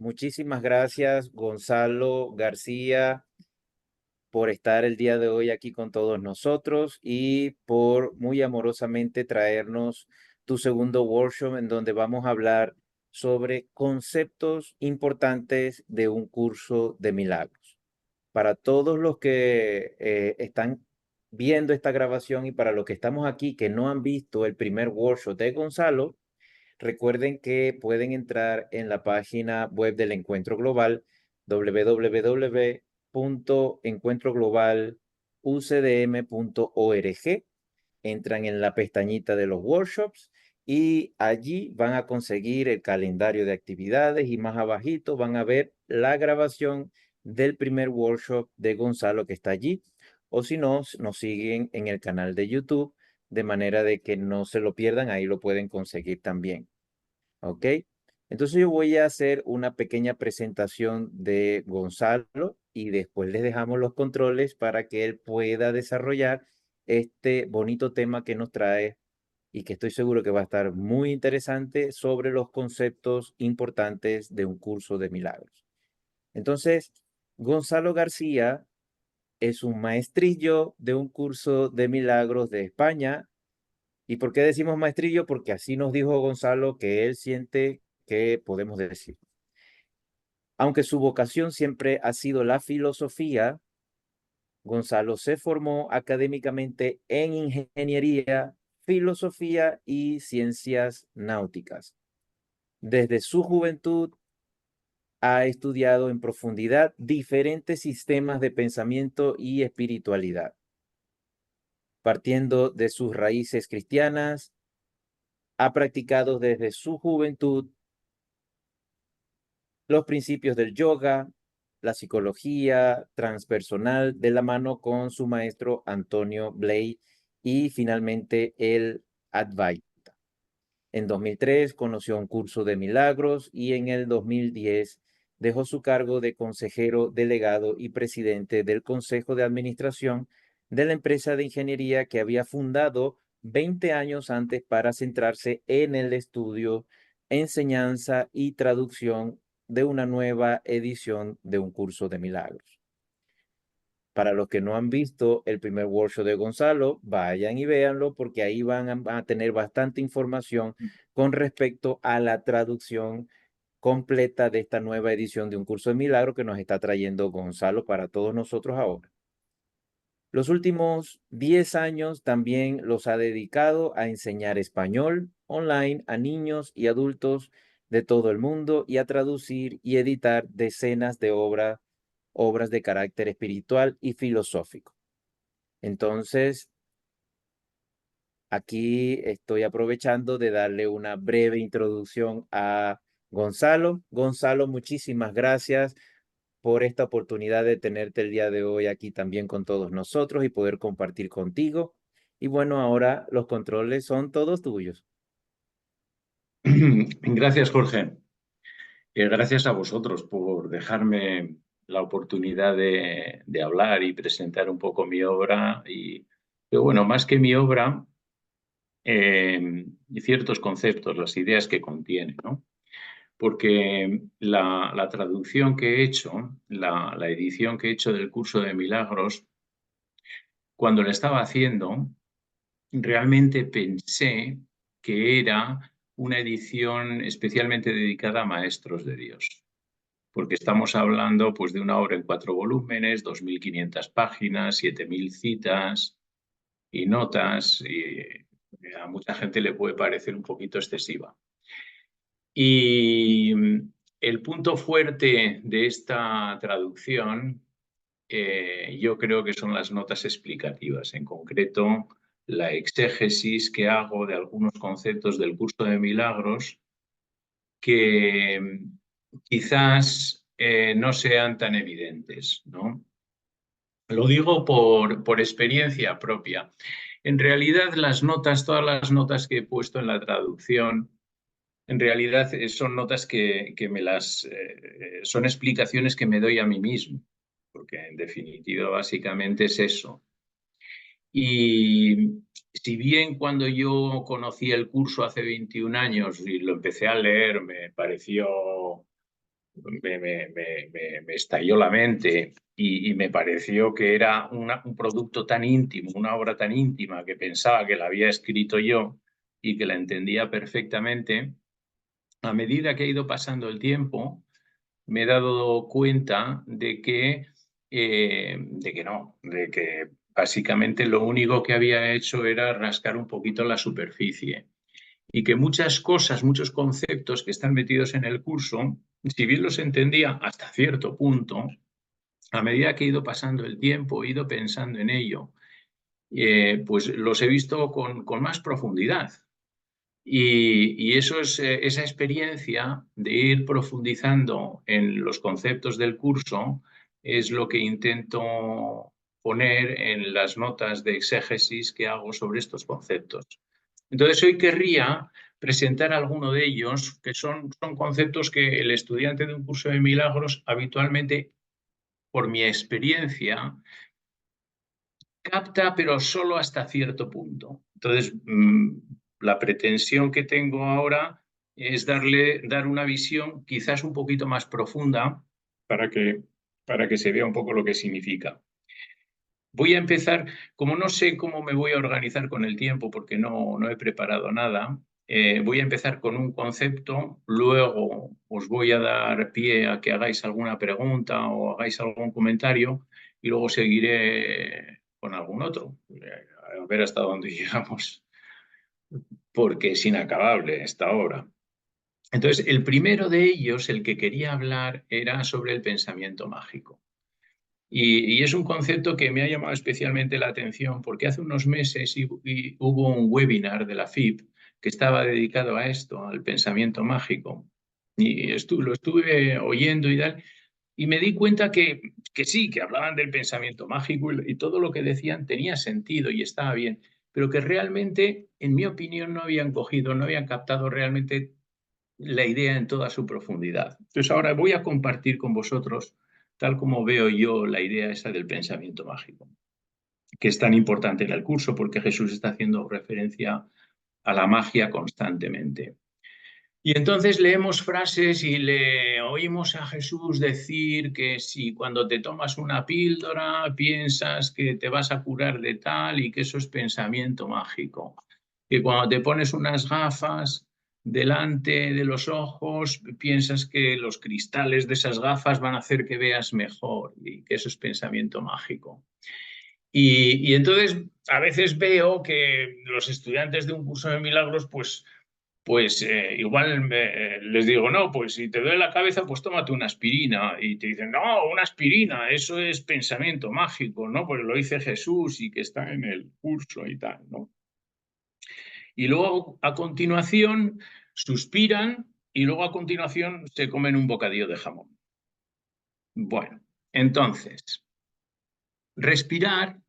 Muchísimas gracias, Gonzalo García, por estar el día de hoy aquí con todos nosotros y por muy amorosamente traernos tu segundo workshop en donde vamos a hablar sobre conceptos importantes de un curso de milagros. Para todos los que están viendo esta grabación y para los que estamos aquí que no han visto el primer workshop de Gonzalo, recuerden que pueden entrar en la página web del Encuentro Global, www.encuentroglobalucdm.org. Entran en la pestañita de los workshops y allí van a conseguir el calendario de actividades y más abajito van a ver la grabación del primer workshop de Gonzalo que está allí. O si no, nos siguen en el canal de YouTube, de manera de que no se lo pierdan, ahí lo pueden conseguir también. ¿Ok? Entonces yo voy a hacer una pequeña presentación de Gonzalo y después les dejamos los controles para que él pueda desarrollar este bonito tema que nos trae y que estoy seguro que va a estar muy interesante sobre los conceptos importantes de un curso de milagros. Entonces, Gonzalo García es un maestrillo de un curso de milagros de España. ¿Y por qué decimos maestrillo? Porque así nos dijo Gonzalo que él siente que podemos decir. Aunque su vocación siempre ha sido la filosofía, Gonzalo se formó académicamente en ingeniería, filosofía y ciencias náuticas. Desde su juventud ha estudiado en profundidad diferentes sistemas de pensamiento y espiritualidad. Partiendo de sus raíces cristianas, ha practicado desde su juventud los principios del yoga, la psicología transpersonal de la mano con su maestro Antonio Blay y finalmente el Advaita. En 2003 conoció un curso de milagros y en el 2010 dejó su cargo de consejero delegado y presidente del Consejo de Administración de la empresa de ingeniería que había fundado 20 años antes para centrarse en el estudio, enseñanza y traducción de una nueva edición de un curso de milagros. Para los que no han visto el primer workshop de Gonzalo, vayan y véanlo porque ahí van a tener bastante información con respecto a la traducción completa de esta nueva edición de un curso de milagro que nos está trayendo Gonzalo para todos nosotros ahora. Los últimos 10 años también los ha dedicado a enseñar español online a niños y adultos de todo el mundo y a traducir y editar decenas de obras de carácter espiritual y filosófico. Entonces, aquí estoy aprovechando de darle una breve introducción a Gonzalo. Gonzalo, muchísimas gracias por esta oportunidad de tenerte el día de hoy aquí también con todos nosotros y poder compartir contigo. Y bueno, ahora los controles son todos tuyos. Gracias, Jorge. Gracias a vosotros por dejarme la oportunidad de hablar y presentar un poco mi obra. Pero bueno, más que mi obra, y ciertos conceptos, las ideas que contiene, ¿no? Porque la traducción que he hecho, la edición que he hecho del curso de milagros, cuando la estaba haciendo, realmente pensé que era una edición especialmente dedicada a maestros de Dios, porque estamos hablando pues, de una obra en 4 volúmenes, 2.500 páginas, 7.000 citas y notas, y a mucha gente le puede parecer un poquito excesiva. Y el punto fuerte de esta traducción yo creo que son las notas explicativas, en concreto la exégesis que hago de algunos conceptos del curso de milagros que quizás no sean tan evidentes, ¿no? Lo digo por experiencia propia. En realidad, las notas, todas las notas que he puesto en la traducción, en realidad son notas que son explicaciones que me doy a mí mismo, porque en definitiva básicamente es eso. Y si bien cuando yo conocí el curso hace 21 años y lo empecé a leer me pareció me estalló la mente y me pareció que era un producto tan íntimo, una obra tan íntima que pensaba que la había escrito yo y que la entendía perfectamente. A medida que ha ido pasando el tiempo, me he dado cuenta de que básicamente lo único que había hecho era rascar un poquito la superficie y que muchas cosas, muchos conceptos que están metidos en el curso, si bien los entendía hasta cierto punto, a medida que he ido pasando el tiempo, he ido pensando en ello, pues los he visto con más profundidad. Y eso es, esa experiencia de ir profundizando en los conceptos del curso es lo que intento poner en las notas de exégesis que hago sobre estos conceptos. Entonces, hoy querría presentar alguno de ellos, que son conceptos que el estudiante de un curso de milagros habitualmente, por mi experiencia, capta, pero solo hasta cierto punto. Entonces, la pretensión que tengo ahora es dar una visión quizás un poquito más profunda para que se vea un poco lo que significa. Voy a empezar, como no sé cómo me voy a organizar con el tiempo porque no he preparado nada, voy a empezar con un concepto, luego os voy a dar pie a que hagáis alguna pregunta o hagáis algún comentario y luego seguiré con algún otro, a ver hasta dónde llegamos, porque es inacabable esta obra. Entonces, el primero de ellos, el que quería hablar, era sobre el pensamiento mágico. Y es un concepto que me ha llamado especialmente la atención porque hace unos meses hubo un webinar de la FIP que estaba dedicado a esto, al pensamiento mágico. Y lo estuve oyendo y tal, y me di cuenta que sí, que hablaban del pensamiento mágico y todo lo que decían tenía sentido y estaba bien, pero que realmente, en mi opinión, no habían cogido, no habían captado realmente la idea en toda su profundidad. Entonces ahora voy a compartir con vosotros tal como veo yo la idea esa del pensamiento mágico, que es tan importante en el curso porque Jesús está haciendo referencia a la magia constantemente. Y entonces leemos frases y le oímos a Jesús decir que si cuando te tomas una píldora piensas que te vas a curar de tal y que eso es pensamiento mágico. Que cuando te pones unas gafas delante de los ojos piensas que los cristales de esas gafas van a hacer que veas mejor y que eso es pensamiento mágico. Y entonces a veces veo que los estudiantes de un curso de milagros pues igual les digo, no, pues si te duele la cabeza, pues tómate una aspirina. Y te dicen, no, una aspirina, eso es pensamiento mágico, ¿no? Pues lo dice Jesús y que está en el curso y tal, ¿no? Y luego a continuación suspiran y luego a continuación se comen un bocadillo de jamón. Bueno, entonces, respirar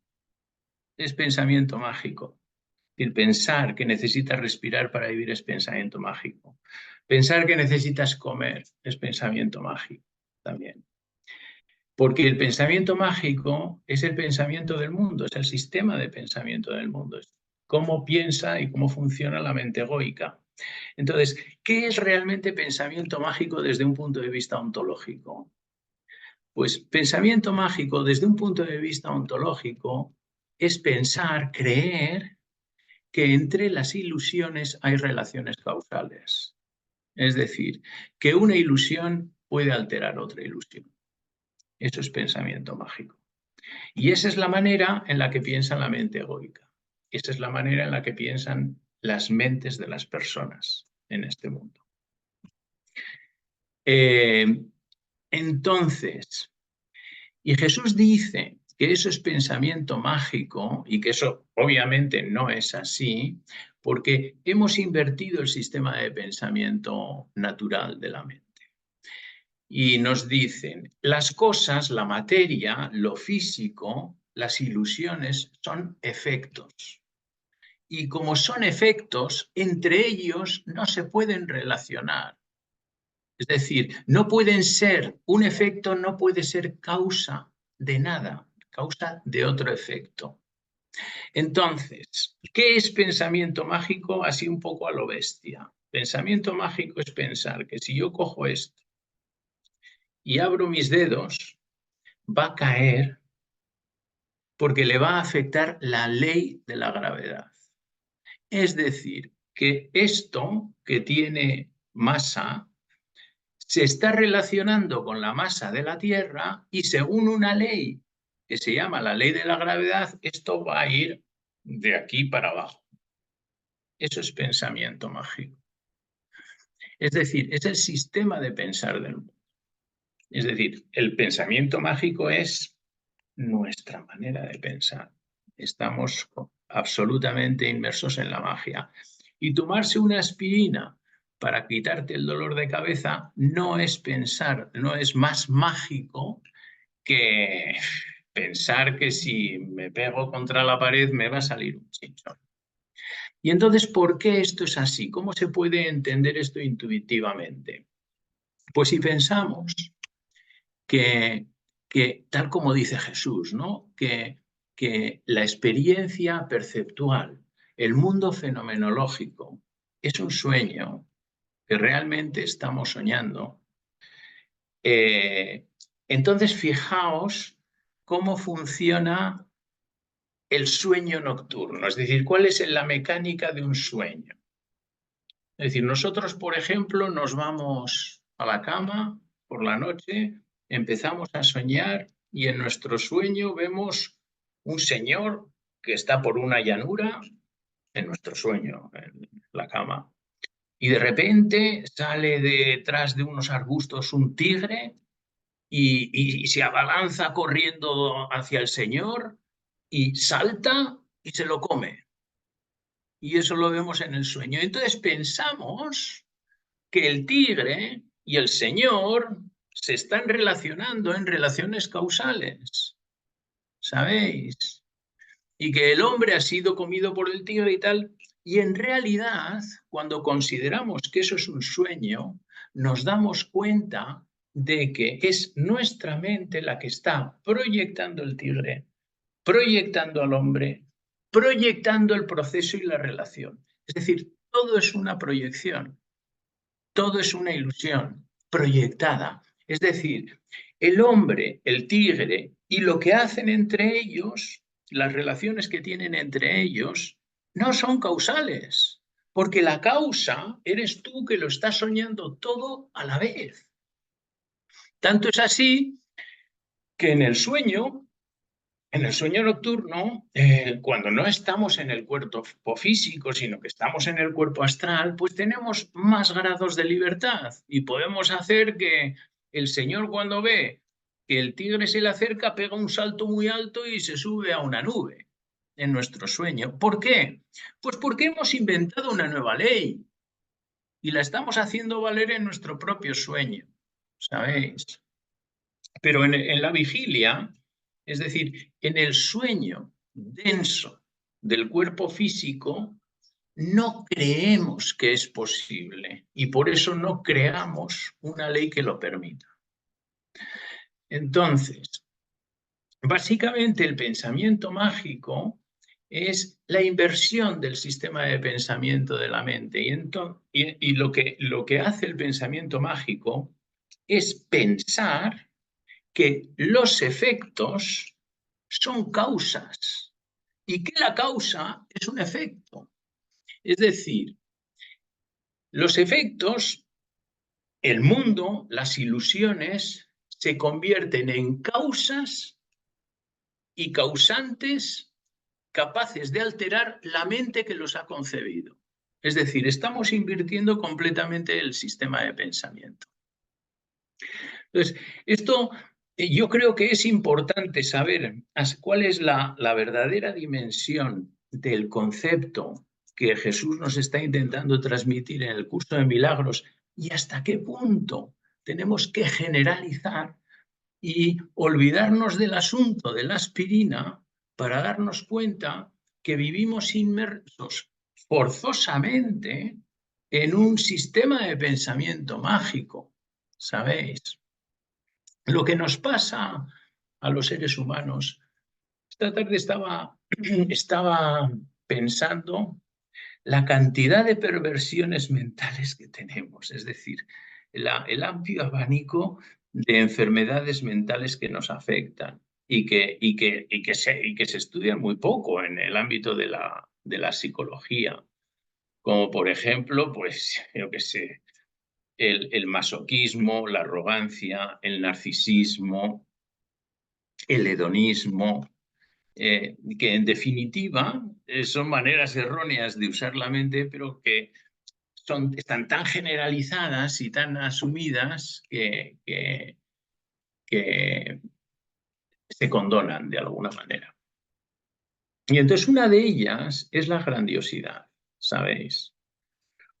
es pensamiento mágico. El pensar que necesitas respirar para vivir es pensamiento mágico. Pensar que necesitas comer es pensamiento mágico también. Porque el pensamiento mágico es el pensamiento del mundo, es el sistema de pensamiento del mundo. Es cómo piensa y cómo funciona la mente egoica. Entonces, ¿qué es realmente pensamiento mágico desde un punto de vista ontológico? Pues pensamiento mágico desde un punto de vista ontológico es pensar, creer que entre las ilusiones hay relaciones causales. Es decir, que una ilusión puede alterar otra ilusión. Eso es pensamiento mágico. Y esa es la manera en la que piensa la mente egoica. Esa es la manera en la que piensan las mentes de las personas en este mundo. Entonces, y Jesús dice que eso es pensamiento mágico y que eso obviamente no es así porque hemos invertido el sistema de pensamiento natural de la mente. Y nos dicen, las cosas, la materia, lo físico, las ilusiones son efectos. Y como son efectos, entre ellos no se pueden relacionar. Es decir, no pueden ser, un efecto no puede ser causa de nada, causa de otro efecto. Entonces, ¿qué es pensamiento mágico? Así un poco a lo bestia. Pensamiento mágico es pensar que si yo cojo esto y abro mis dedos, va a caer porque le va a afectar la ley de la gravedad. Es decir, que esto que tiene masa se está relacionando con la masa de la Tierra y según una ley que se llama la ley de la gravedad, esto va a ir de aquí para abajo. Eso es pensamiento mágico. Es decir, es el sistema de pensar del mundo. Es decir, el pensamiento mágico es nuestra manera de pensar. Estamos absolutamente inmersos en la magia. Y tomarse una aspirina para quitarte el dolor de cabeza no es pensar, no es más mágico que pensar que si me pego contra la pared me va a salir un chinchón. Y entonces, ¿por qué esto es así? ¿Cómo se puede entender esto intuitivamente? Pues si pensamos que tal como dice Jesús, ¿no? Que la experiencia perceptual, el mundo fenomenológico, es un sueño que realmente estamos soñando. Entonces, fijaos cómo funciona el sueño nocturno, es decir, cuál es la mecánica de un sueño. Es decir, nosotros, por ejemplo, nos vamos a la cama por la noche, empezamos a soñar y en nuestro sueño vemos un señor que está por una llanura, en nuestro sueño, en la cama. Y de repente sale detrás de unos arbustos un tigre y se abalanza corriendo hacia el señor y salta y se lo come. Y eso lo vemos en el sueño. Entonces pensamos que el tigre y el señor se están relacionando en relaciones causales, ¿sabéis? Y que el hombre ha sido comido por el tigre y tal. Y en realidad, cuando consideramos que eso es un sueño, nos damos cuenta de que es nuestra mente la que está proyectando el tigre, proyectando al hombre, proyectando el proceso y la relación. Es decir, todo es una proyección. Todo es una ilusión proyectada. Es decir, el hombre, el tigre y lo que hacen entre ellos, las relaciones que tienen entre ellos, no son causales, porque la causa eres tú que lo estás soñando todo a la vez. Tanto es así que en el sueño nocturno, cuando no estamos en el cuerpo físico, sino que estamos en el cuerpo astral, pues tenemos más grados de libertad y podemos hacer que el señor cuando ve que el tigre se le acerca, pega un salto muy alto y se sube a una nube en nuestro sueño. ¿Por qué? Pues porque hemos inventado una nueva ley y la estamos haciendo valer en nuestro propio sueño, ¿sabéis? Pero en la vigilia, es decir, en el sueño denso del cuerpo físico, no creemos que es posible y por eso no creamos una ley que lo permita. Entonces, básicamente el pensamiento mágico es la inversión del sistema de pensamiento de la mente y lo que hace el pensamiento mágico es pensar que los efectos son causas y que la causa es un efecto. Es decir, los efectos, el mundo, las ilusiones, se convierten en causas y causantes capaces de alterar la mente que los ha concebido. Es decir, estamos invirtiendo completamente el sistema de pensamiento. Entonces, esto yo creo que es importante saber cuál es la verdadera dimensión del concepto que Jesús nos está intentando transmitir en el curso de milagros y hasta qué punto tenemos que generalizar y olvidarnos del asunto de la aspirina para darnos cuenta que vivimos inmersos forzosamente en un sistema de pensamiento mágico, ¿sabéis? Lo que nos pasa a los seres humanos. Esta tarde estaba pensando la cantidad de perversiones mentales que tenemos, es decir, el amplio abanico de enfermedades mentales que nos afectan y que se estudian muy poco en el ámbito de la psicología, como por ejemplo, pues yo qué sé, el masoquismo, la arrogancia, el narcisismo, el hedonismo, que en definitiva son maneras erróneas de usar la mente, pero que están tan generalizadas y tan asumidas que se condonan de alguna manera. Y entonces una de ellas es la grandiosidad, ¿sabéis?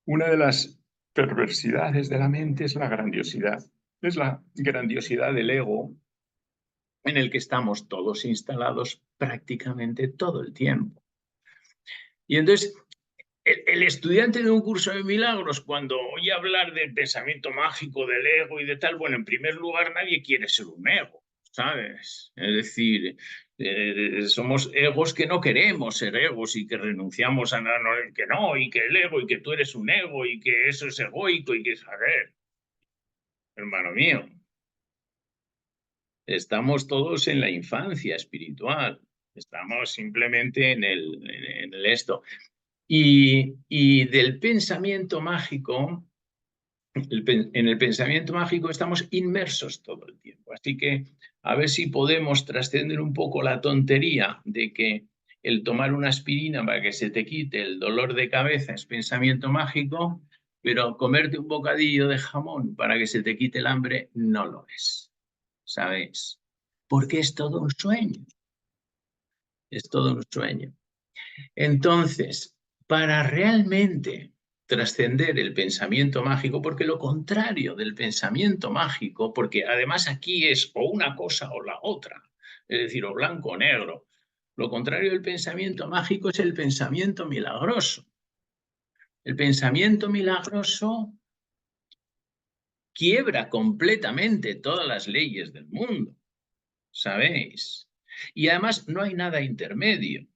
Una de las perversidades de la mente es la grandiosidad. Es la grandiosidad del ego en el que estamos todos instalados prácticamente todo el tiempo. Y entonces el estudiante de un curso de milagros, cuando oye hablar del pensamiento mágico, del ego y de tal, bueno, en primer lugar, nadie quiere ser un ego, ¿sabes? Es decir, somos egos que no queremos ser egos y que renunciamos a que no, y que el ego, y que tú eres un ego, y que eso es egoico, y que es, a ver, hermano mío, estamos todos en la infancia espiritual, estamos simplemente en el esto. Y del pensamiento mágico, en el pensamiento mágico estamos inmersos todo el tiempo. Así que a ver si podemos trascender un poco la tontería de que el tomar una aspirina para que se te quite el dolor de cabeza es pensamiento mágico, pero comerte un bocadillo de jamón para que se te quite el hambre no lo es, ¿sabéis? Porque es todo un sueño, es todo un sueño. Entonces, para realmente trascender el pensamiento mágico, porque lo contrario del pensamiento mágico, porque además aquí es o una cosa o la otra, es decir, o blanco o negro, lo contrario del pensamiento mágico es el pensamiento milagroso. El pensamiento milagroso quiebra completamente todas las leyes del mundo, ¿sabéis? Y además no hay nada intermedio.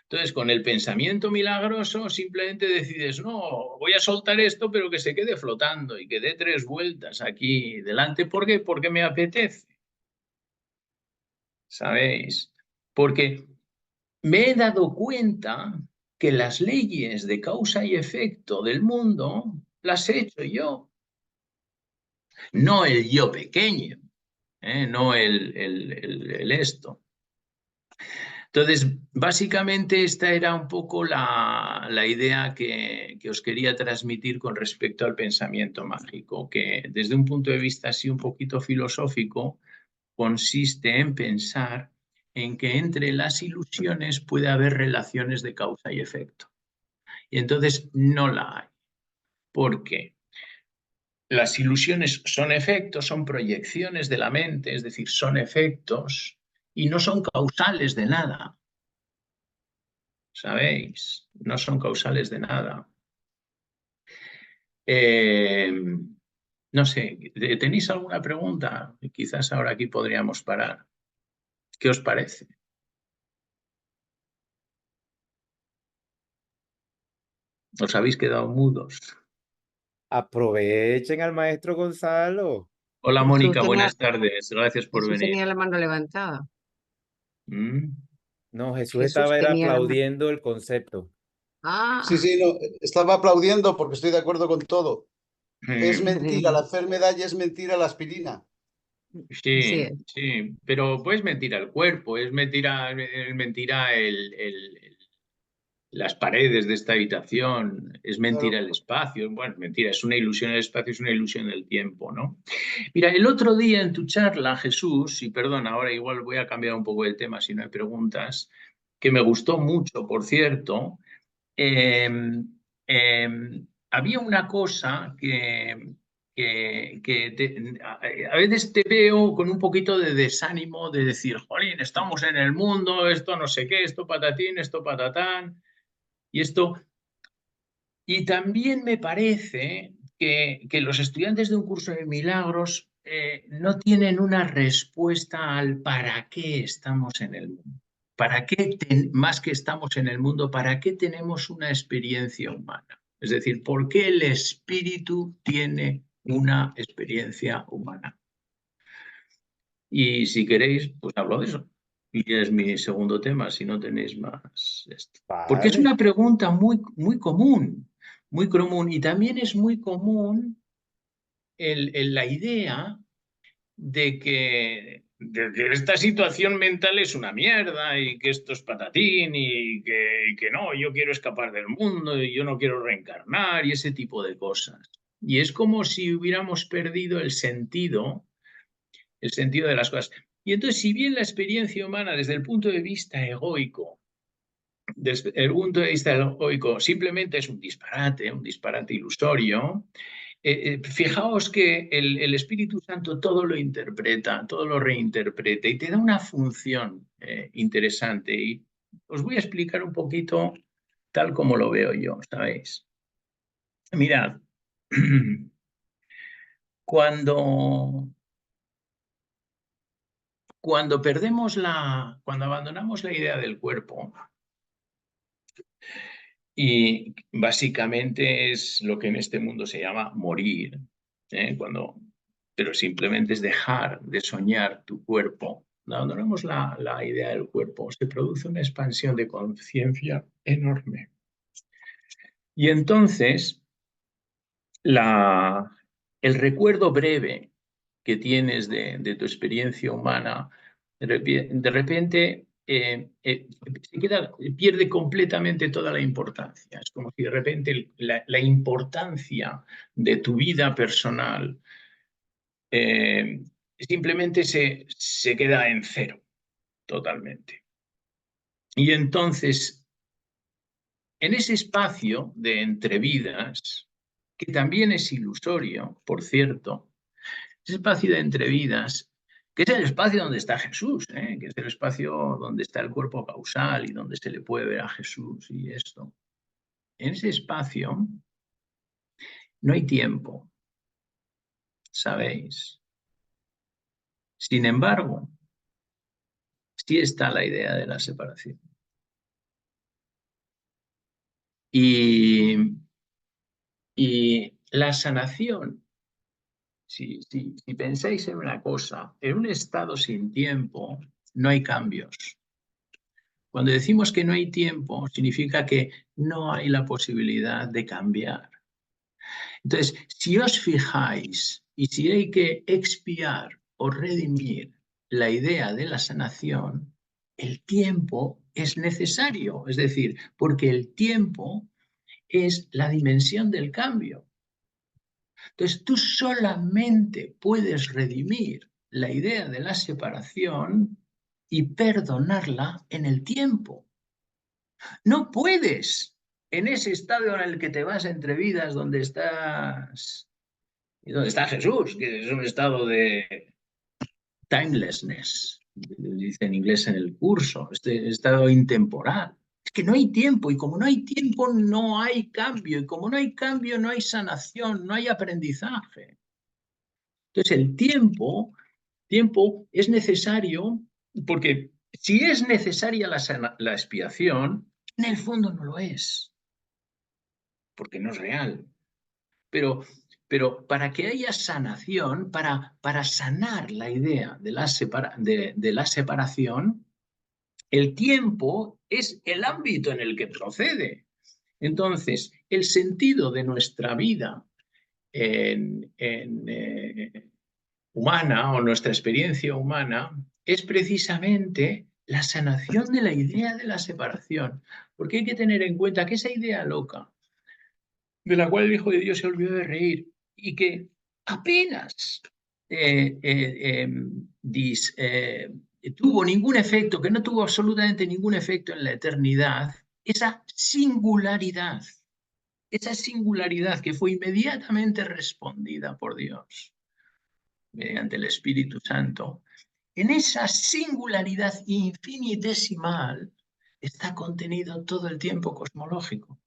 Entonces, con el pensamiento milagroso simplemente decides, no, voy a soltar esto, pero que se quede flotando y que dé 3 vueltas aquí delante. ¿Por qué? Porque me apetece, ¿sabéis? Porque me he dado cuenta que las leyes de causa y efecto del mundo las he hecho yo, no el yo pequeño, no el esto. Entonces, básicamente esta era un poco la idea que os quería transmitir con respecto al pensamiento mágico, que desde un punto de vista así un poquito filosófico, consiste en pensar en que entre las ilusiones puede haber relaciones de causa y efecto. Y entonces no la hay. ¿Por qué? Las ilusiones son efectos, son proyecciones de la mente, es decir, son efectos y no son causales de nada. ¿Sabéis? No son causales de nada. No sé, ¿tenéis alguna pregunta? Quizás ahora aquí podríamos parar. ¿Qué os parece? ¿Os habéis quedado mudos? Aprovechen al maestro Gonzalo. Hola Jesús Mónica, tenía, buenas tardes. Gracias por Jesús venir. tenía la mano levantada. ¿Mm? No, Jesús Jesús estaba era tenía la mano. aplaudiendo el concepto. Ah, Sí, no, estaba aplaudiendo porque estoy de acuerdo con todo. Es Mm, mentira la enfermedad y es mentira la aspirina. así sí, es. sí, pero pues mentira el cuerpo, es mentira, las paredes de esta habitación, es mentira Claro. el espacio, bueno, mentira, es una ilusión el espacio, es una ilusión del tiempo, ¿no? Mira, el otro día en tu charla, Jesús, y perdón, ahora igual voy a cambiar un poco el tema si no hay preguntas, que me gustó mucho, por cierto, eh, eh, había una cosa a veces te veo con un poquito de desánimo de decir, jolín, estamos en el mundo, esto no sé qué, esto patatín, esto patatán, y esto... Y también me parece que los estudiantes de un curso de milagros no tienen una respuesta al para qué estamos en el mundo. ¿Para qué, más que estamos en el mundo, para qué tenemos una experiencia humana? Es decir, ¿por qué el espíritu tiene una experiencia humana? Y si queréis, pues hablo de eso. Y es mi segundo tema, si no tenéis más esto. Porque es Vale. una pregunta muy, muy común, y también es muy común la idea de que esta situación mental es una mierda y que esto es patatín y que no, yo quiero escapar del mundo y yo no quiero reencarnar y ese tipo de cosas. Y es como si hubiéramos perdido el sentido de las cosas. Y entonces, si bien la experiencia humana desde el punto de vista egoico, desde el punto de vista egoico, simplemente es un disparate ilusorio, fijaos que el Espíritu Santo todo lo interpreta, todo lo reinterpreta y te da una función interesante. Y os voy a explicar un poquito tal como lo veo yo, ¿sabéis? Mirad, cuando abandonamos la idea del cuerpo, y básicamente es lo que en este mundo se llama morir, pero simplemente es dejar de soñar tu cuerpo. Cuando abandonamos la idea del cuerpo, se produce una expansión de conciencia enorme. Y entonces, el recuerdo breve que tienes de tu experiencia humana, de repente pierde completamente toda la importancia. Es como si de repente la importancia de tu vida personal simplemente se queda en cero totalmente. Y entonces, en ese espacio de entrevidas, que también es ilusorio, por cierto, ese espacio de entrevidas, que es el espacio donde está Jesús, que es el espacio donde está el cuerpo causal y donde se le puede ver a Jesús y esto. En ese espacio no hay tiempo, ¿sabéis? Sin embargo, sí está la idea de la separación. Y la sanación, si pensáis en una cosa, en un estado sin tiempo no hay cambios. Cuando decimos que no hay tiempo, significa que no hay la posibilidad de cambiar. Entonces, si os fijáis y si hay que expiar o redimir la idea de la sanación, el tiempo es necesario, es decir, porque el tiempo es la dimensión del cambio. Entonces, tú solamente puedes redimir la idea de la separación y perdonarla en el tiempo. No puedes, en ese estado en el que te vas entre vidas, donde está Jesús, que es un estado de timelessness, dice en inglés en el curso, este estado intemporal. Es que no hay tiempo, y como no hay tiempo, no hay cambio, y como no hay cambio, no hay sanación, no hay aprendizaje. Entonces, el tiempo es necesario, porque si es necesaria la expiación, en el fondo no lo es, porque no es real. Pero para que haya sanación, para sanar la idea de la separación, el tiempo es el ámbito en el que procede. Entonces, el sentido de nuestra vida humana o nuestra experiencia humana es precisamente la sanación de la idea de la separación. Porque hay que tener en cuenta que esa idea loca, de la cual el Hijo de Dios se olvidó de reír y que apenas tuvo ningún efecto, que no tuvo absolutamente ningún efecto en la eternidad, esa singularidad que fue inmediatamente respondida por Dios mediante el Espíritu Santo, en esa singularidad infinitesimal está contenido todo el tiempo cosmológico.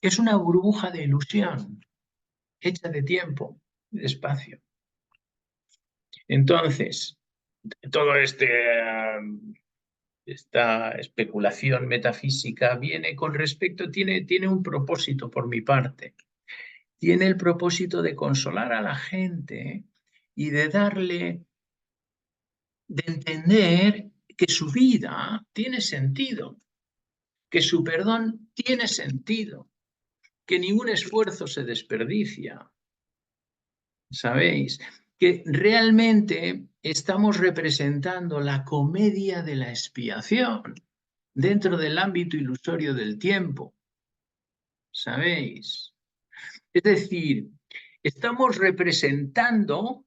Es una burbuja de ilusión, hecha de tiempo, de espacio. Entonces, toda esta especulación metafísica viene con respecto, tiene un propósito por mi parte. Tiene el propósito de consolar a la gente y de darle de entender que su vida tiene sentido, que su perdón tiene sentido, que ningún esfuerzo se desperdicia. ¿Sabéis? Que realmente estamos representando la comedia de la expiación dentro del ámbito ilusorio del tiempo. ¿Sabéis? Es decir, estamos representando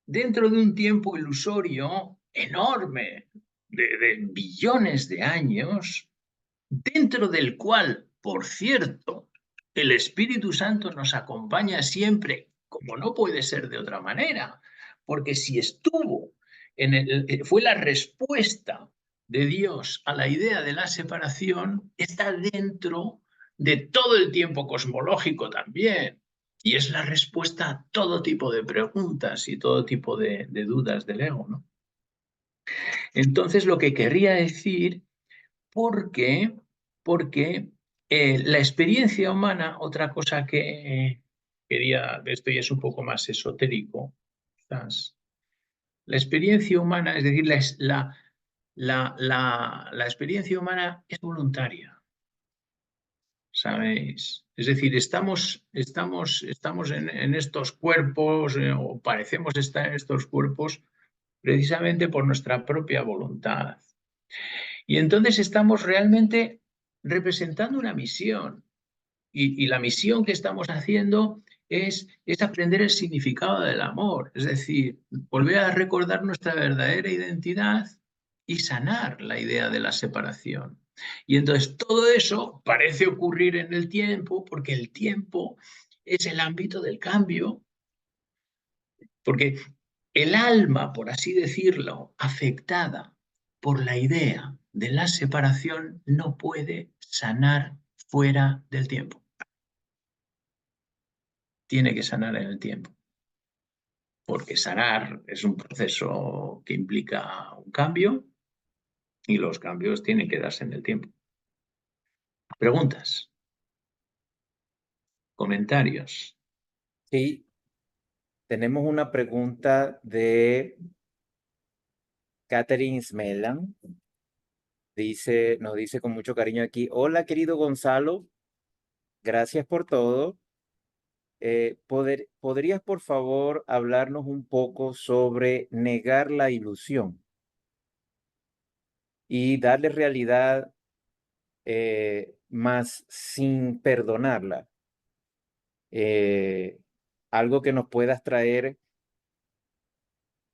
dentro de un tiempo ilusorio enorme, de billones de años, dentro del cual, por cierto, el Espíritu Santo nos acompaña siempre, como no puede ser de otra manera, porque si estuvo fue la respuesta de Dios a la idea de la separación, está dentro de todo el tiempo cosmológico también. Y es la respuesta a todo tipo de preguntas y todo tipo de dudas del ego, ¿no? Entonces, lo que querría decir, porque la experiencia humana, otra cosa que quería, esto ya es un poco más esotérico, quizás. La experiencia humana, es decir, la experiencia humana es voluntaria, ¿sabéis? Es decir, estamos en estos cuerpos, o parecemos estar en estos cuerpos precisamente por nuestra propia voluntad. Y entonces estamos realmente representando una misión. Y la misión que estamos haciendo es aprender el significado del amor. Es decir, volver a recordar nuestra verdadera identidad y sanar la idea de la separación. Y entonces todo eso parece ocurrir en el tiempo, porque el tiempo es el ámbito del cambio. Porque el alma, por así decirlo, afectada por la idea de la separación, no puede sanar fuera del tiempo. Tiene que sanar en el tiempo. Porque sanar es un proceso que implica un cambio y los cambios tienen que darse en el tiempo. ¿Preguntas? ¿Comentarios? Sí, tenemos una pregunta de Catherine Smelan. Nos dice con mucho cariño aquí: hola, querido Gonzalo, gracias por todo. ¿Podrías, por favor, hablarnos un poco sobre negar la ilusión y darle realidad, más sin perdonarla? Algo que nos puedas traer.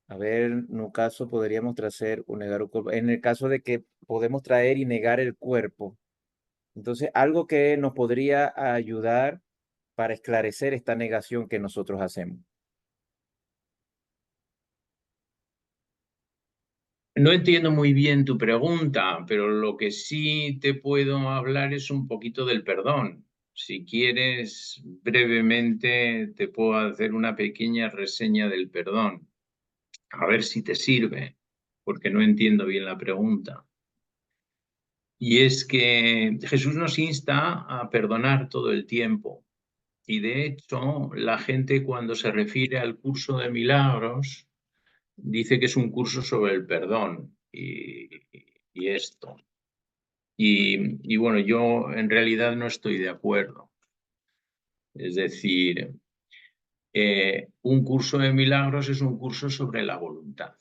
A ver, en un caso podríamos traer o negar un cuerpo. En el caso de que podemos traer y negar el cuerpo. Entonces, algo que nos podría ayudar para esclarecer esta negación que nosotros hacemos. No entiendo muy bien tu pregunta, pero lo que sí te puedo hablar es un poquito del perdón. Si quieres, brevemente te puedo hacer una pequeña reseña del perdón. A ver si te sirve, porque no entiendo bien la pregunta. Y es que Jesús nos insta a perdonar todo el tiempo. Y de hecho, la gente cuando se refiere al curso de milagros, dice que es un curso sobre el perdón y esto. Y bueno, yo en realidad no estoy de acuerdo. Es decir, un curso de milagros es un curso sobre la voluntad,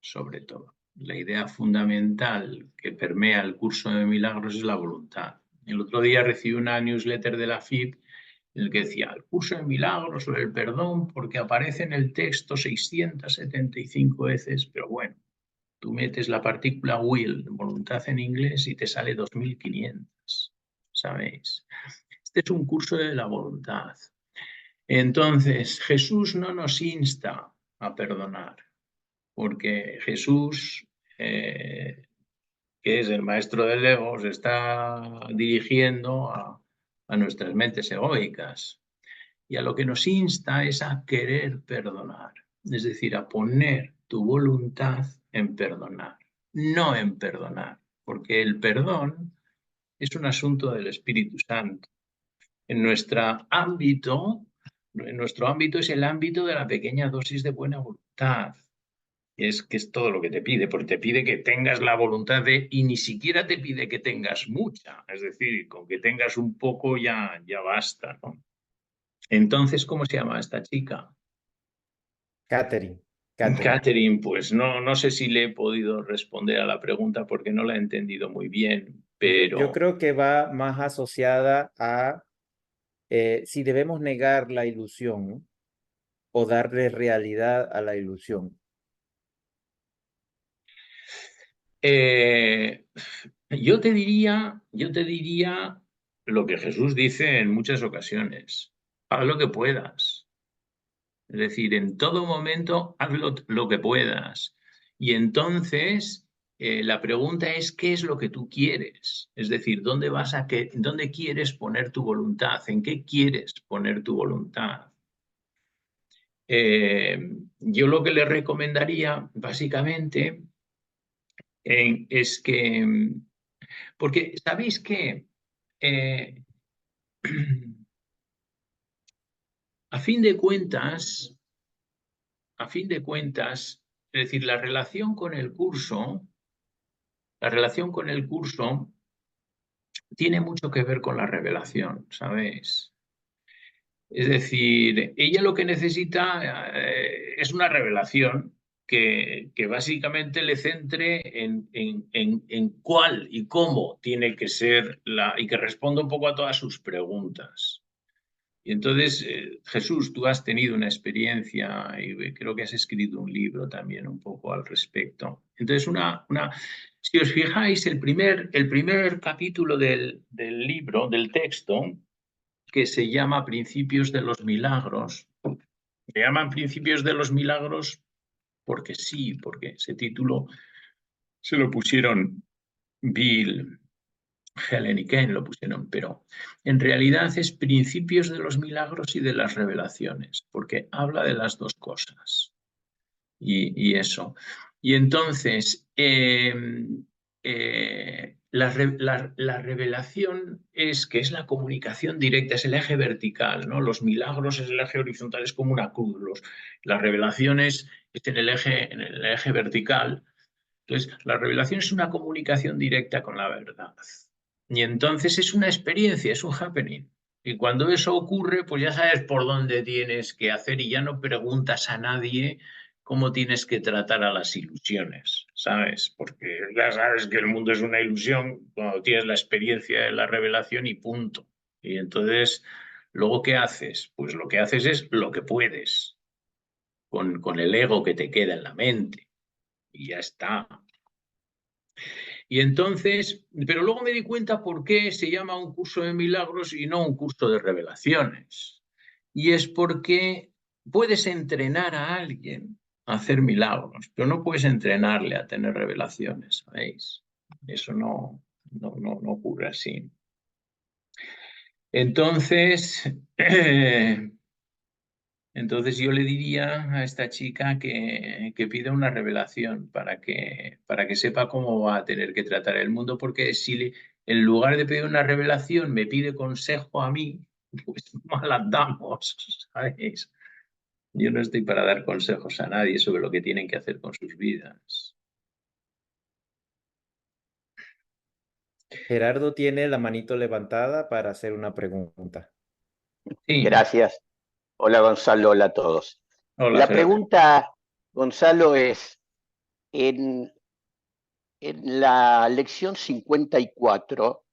sobre todo. La idea fundamental que permea el curso de milagros es la voluntad. El otro día recibí una newsletter de la FIP en el que decía: el curso de milagros sobre el perdón, porque aparece en el texto 675 veces, pero bueno, tú metes la partícula will, voluntad en inglés, y te sale 2500, ¿sabéis? Este es un curso de la voluntad. Entonces, Jesús no nos insta a perdonar, porque Jesús, que es el maestro del ego, se está dirigiendo a nuestras mentes egoicas. Y a lo que nos insta es a querer perdonar, es decir, a poner tu voluntad en perdonar, no en perdonar, porque el perdón es un asunto del Espíritu Santo. En nuestro ámbito es el ámbito de la pequeña dosis de buena voluntad. Es que es todo lo que te pide, porque te pide que tengas la voluntad de, y ni siquiera te pide que tengas mucha, es decir, con que tengas un poco ya basta, ¿no? Entonces, ¿cómo se llama esta chica? Catherine. Catherine, pues no sé si le he podido responder a la pregunta porque no la he entendido muy bien, pero Yo creo que va más asociada a si debemos negar la ilusión o darle realidad a la ilusión. yo te diría lo que Jesús dice en muchas ocasiones: haz lo que puedas. Es decir, en todo momento haz lo que puedas. Y entonces la pregunta es: ¿qué es lo que tú quieres? Es decir, ¿dónde quieres poner tu voluntad? ¿En qué quieres poner tu voluntad? Yo lo que le recomendaría, básicamente, es que, porque ¿sabéis qué? Eh, a fin de cuentas, es decir, la relación con el curso tiene mucho que ver con la revelación, ¿sabéis? Es decir, ella lo que necesita es una revelación que básicamente le centre en cuál y cómo tiene que ser y que responda un poco a todas sus preguntas. Y entonces, Jesús, tú has tenido una experiencia y creo que has escrito un libro también un poco al respecto. Entonces, si os fijáis, el primer capítulo del libro, del texto, que se llama Principios de los Milagros, se llaman Principios de los Milagros porque sí, porque ese título se lo pusieron Bill, Helen y Ken lo pusieron, pero en realidad es Principios de los Milagros y de las Revelaciones, porque habla de las dos cosas. Y eso. Y entonces, la revelación es la comunicación directa, es el eje vertical, ¿no? Los milagros es el eje horizontal, es como una cruz. Las revelaciones es en el eje vertical. Entonces, la revelación es una comunicación directa con la verdad. Y entonces es una experiencia, es un happening. Y cuando eso ocurre, pues ya sabes por dónde tienes que hacer y ya no preguntas a nadie cómo tienes que tratar a las ilusiones, ¿sabes? Porque ya sabes que el mundo es una ilusión cuando tienes la experiencia de la revelación y punto. Y entonces, ¿luego qué haces? Pues lo que haces es lo que puedes, con el ego que te queda en la mente. Y ya está. Y entonces, pero luego me di cuenta por qué se llama un curso de milagros y no un curso de revelaciones. Y es porque puedes entrenar a alguien a hacer milagros, pero no puedes entrenarle a tener revelaciones, ¿sabéis? Eso no ocurre así. Entonces, entonces yo le diría a esta chica que pida una revelación para que sepa cómo va a tener que tratar el mundo, porque si en lugar de pedir una revelación me pide consejo a mí, pues mal andamos, ¿sabéis? Yo no estoy para dar consejos a nadie sobre lo que tienen que hacer con sus vidas. Gerardo tiene la manito levantada para hacer una pregunta. Sí. Gracias. Hola Gonzalo, hola a todos. Hola, La Gerardo. pregunta, Gonzalo, es, en la lección 54,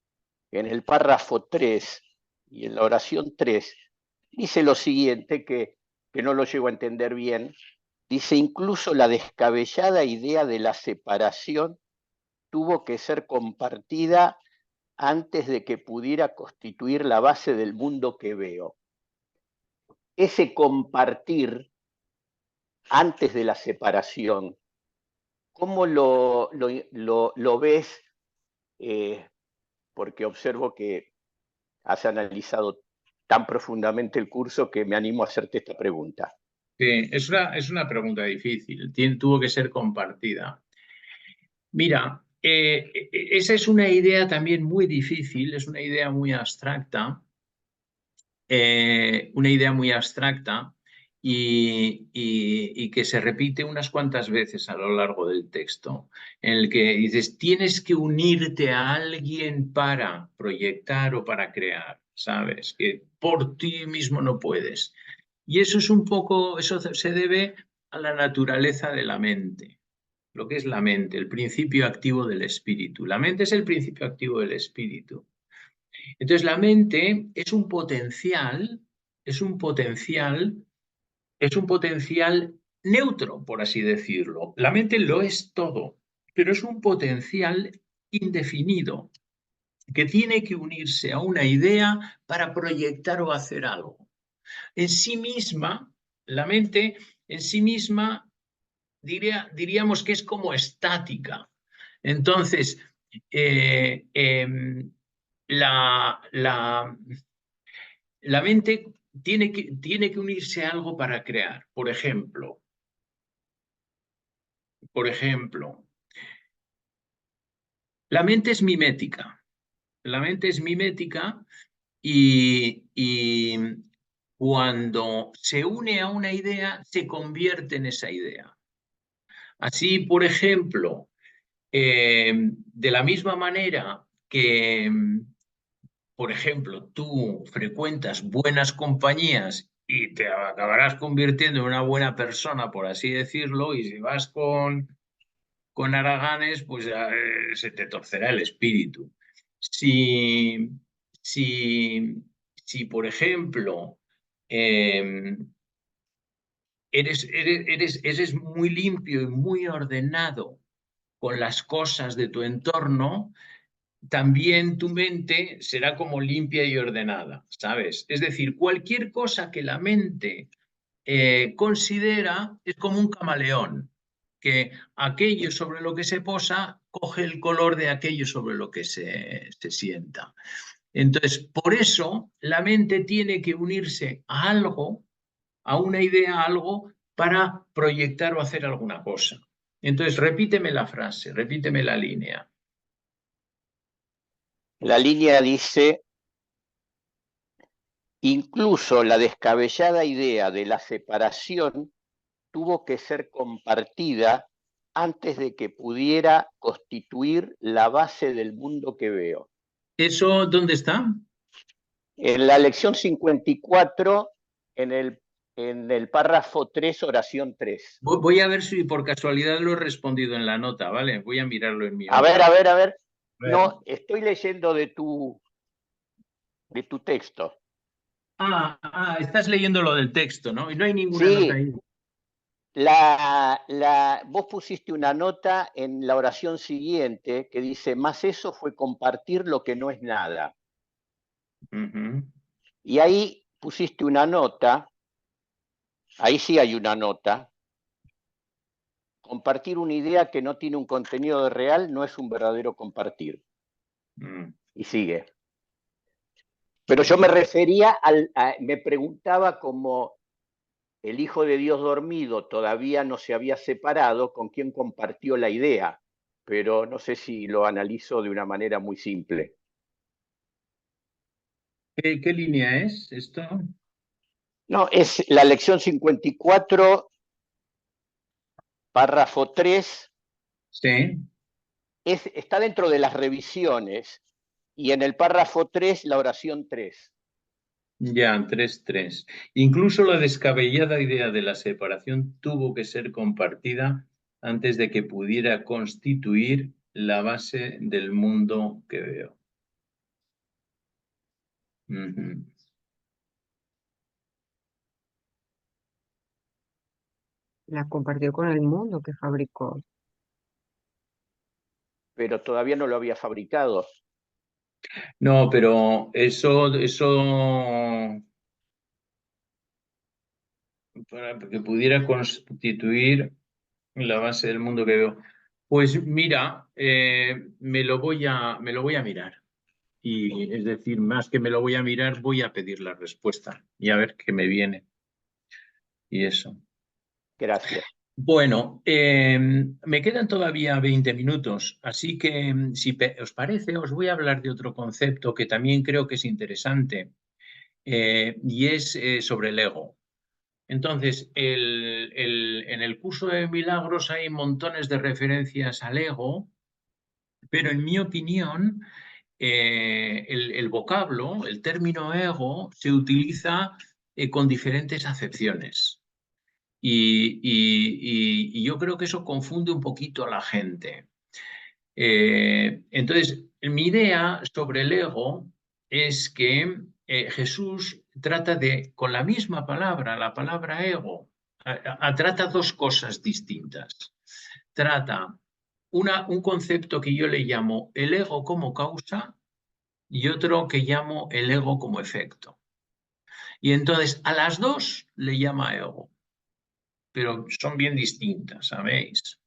en el párrafo 3 y en la oración 3, dice lo siguiente, que no lo llego a entender bien. Dice: incluso la descabellada idea de la separación tuvo que ser compartida antes de que pudiera constituir la base del mundo que veo. Ese compartir antes de la separación, ¿cómo lo ves? Porque observo que has analizado tan profundamente el curso que me animo a hacerte esta pregunta. Sí, es una pregunta difícil. Tuvo que ser compartida. Mira, esa es una idea también muy difícil, es una idea muy abstracta, y que se repite unas cuantas veces a lo largo del texto, en el que dices, tienes que unirte a alguien para proyectar o para crear, ¿sabes? Que por ti mismo no puedes. Y eso es un poco, eso se debe a la naturaleza de la mente. Lo que es la mente, el principio activo del espíritu. La mente es el principio activo del espíritu. Entonces la mente es un potencial neutro, por así decirlo. La mente lo es todo, pero es un potencial indefinido que tiene que unirse a una idea para proyectar o hacer algo. En sí misma, la mente en sí misma diríamos que es como estática. Entonces, la mente tiene que unirse a algo para crear. Por ejemplo, la mente es mimética. La mente es mimética y cuando se une a una idea, se convierte en esa idea. Así, por ejemplo, de la misma manera que, por ejemplo, tú frecuentas buenas compañías y te acabarás convirtiendo en una buena persona, por así decirlo, y si vas con haraganes, pues se te torcerá el espíritu. Si, por ejemplo, eres muy limpio y muy ordenado con las cosas de tu entorno, también tu mente será como limpia y ordenada, ¿sabes? Es decir, cualquier cosa que la mente considera es como un camaleón, que aquello sobre lo que se posa coge el color de aquello sobre lo que se sienta. Entonces, por eso la mente tiene que unirse a algo, a una idea, a algo, para proyectar o hacer alguna cosa. Entonces, repíteme la frase, repíteme la línea. La línea dice, incluso la descabellada idea de la separación tuvo que ser compartida antes de que pudiera constituir la base del mundo que veo. ¿Eso dónde está? En la lección 54, en el párrafo 3, oración 3. Voy a ver si por casualidad lo he respondido en la nota, ¿vale? Voy a mirarlo en mi A nota. ver. No, estoy leyendo de tu texto. Estás leyendo lo del texto, ¿no? Y no hay ninguna Sí, nota ahí. vos pusiste una nota en la oración siguiente que dice, más eso fue compartir lo que no es nada. Y ahí pusiste una nota, ahí sí hay una nota, compartir una idea que no tiene un contenido real no es un verdadero compartir. Y sigue. Pero yo me refería, me preguntaba como el Hijo de Dios dormido todavía no se había separado, con quién compartió la idea, pero no sé si lo analizo de una manera muy simple. ¿Qué línea es esto? No, es la lección 54, párrafo 3. Sí. Está dentro de las revisiones y en el párrafo 3, la oración 3. Ya, 3.3. Incluso la descabellada idea de la separación tuvo que ser compartida antes de que pudiera constituir la base del mundo que veo. La compartió con el mundo que fabricó. Pero todavía no lo había fabricado. No, pero eso para que pudiera constituir la base del mundo que veo. Pues mira, me lo voy a mirar. Y es decir, más que me lo voy a mirar, voy a pedir la respuesta y a ver qué me viene. Y eso. Gracias. Bueno, me quedan todavía 20 minutos, así que si os parece, os voy a hablar de otro concepto que también creo que es interesante y es sobre el ego. Entonces, en el curso de milagros hay montones de referencias al ego, pero en mi opinión, el vocablo, el término ego, se utiliza con diferentes acepciones. Y yo creo que eso confunde un poquito a la gente. Entonces, mi idea sobre el ego es que Jesús trata de, con la misma palabra, la palabra ego, trata dos cosas distintas. Trata un concepto que yo le llamo el ego como causa y otro que llamo el ego como efecto. Y entonces a las dos le llama ego, pero son bien distintas, ¿sabéis?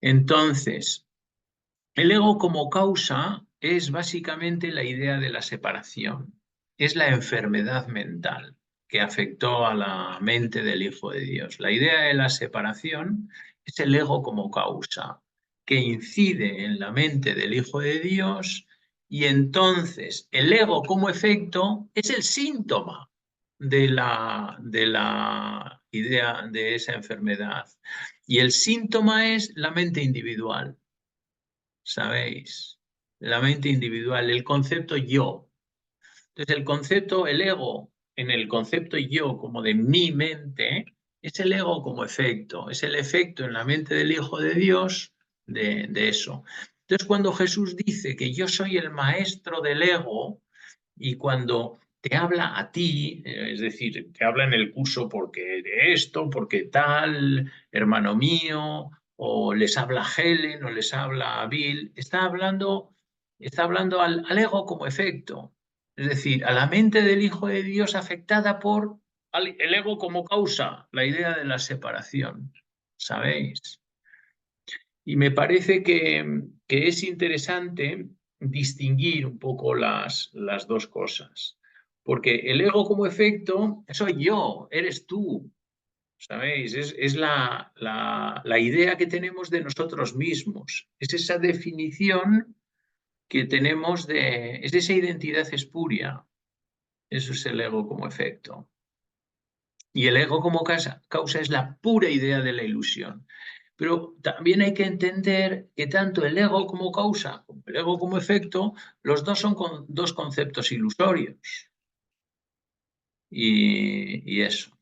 Entonces, el ego como causa es básicamente la idea de la separación, es la enfermedad mental que afectó a la mente del Hijo de Dios. La idea de la separación es el ego como causa, que incide en la mente del Hijo de Dios, y entonces el ego como efecto es el síntoma de la idea de esa enfermedad. Y el síntoma es la mente individual. ¿Sabéis? La mente individual, el concepto yo. Entonces, el concepto, el ego, en el concepto yo como de mi mente, es el ego como efecto, es el efecto en la mente del Hijo de Dios de eso. Entonces, cuando Jesús dice que yo soy el maestro del ego, y cuando te habla a ti, es decir, te habla en el curso porque de esto, porque tal, hermano mío, o les habla a Helen, o les habla a Bill, está hablando al ego como efecto, es decir, a la mente del Hijo de Dios afectada por el ego como causa, la idea de la separación, ¿sabéis? Y me parece que es interesante distinguir un poco las dos cosas, porque el ego como efecto soy yo, eres tú, ¿sabéis? Es la idea que tenemos de nosotros mismos, es esa definición que tenemos es esa identidad espuria, eso es el ego como efecto. Y el ego como causa es la pura idea de la ilusión. Pero también hay que entender que tanto el ego como causa, como el ego como efecto, los dos son dos conceptos ilusorios. Y eso.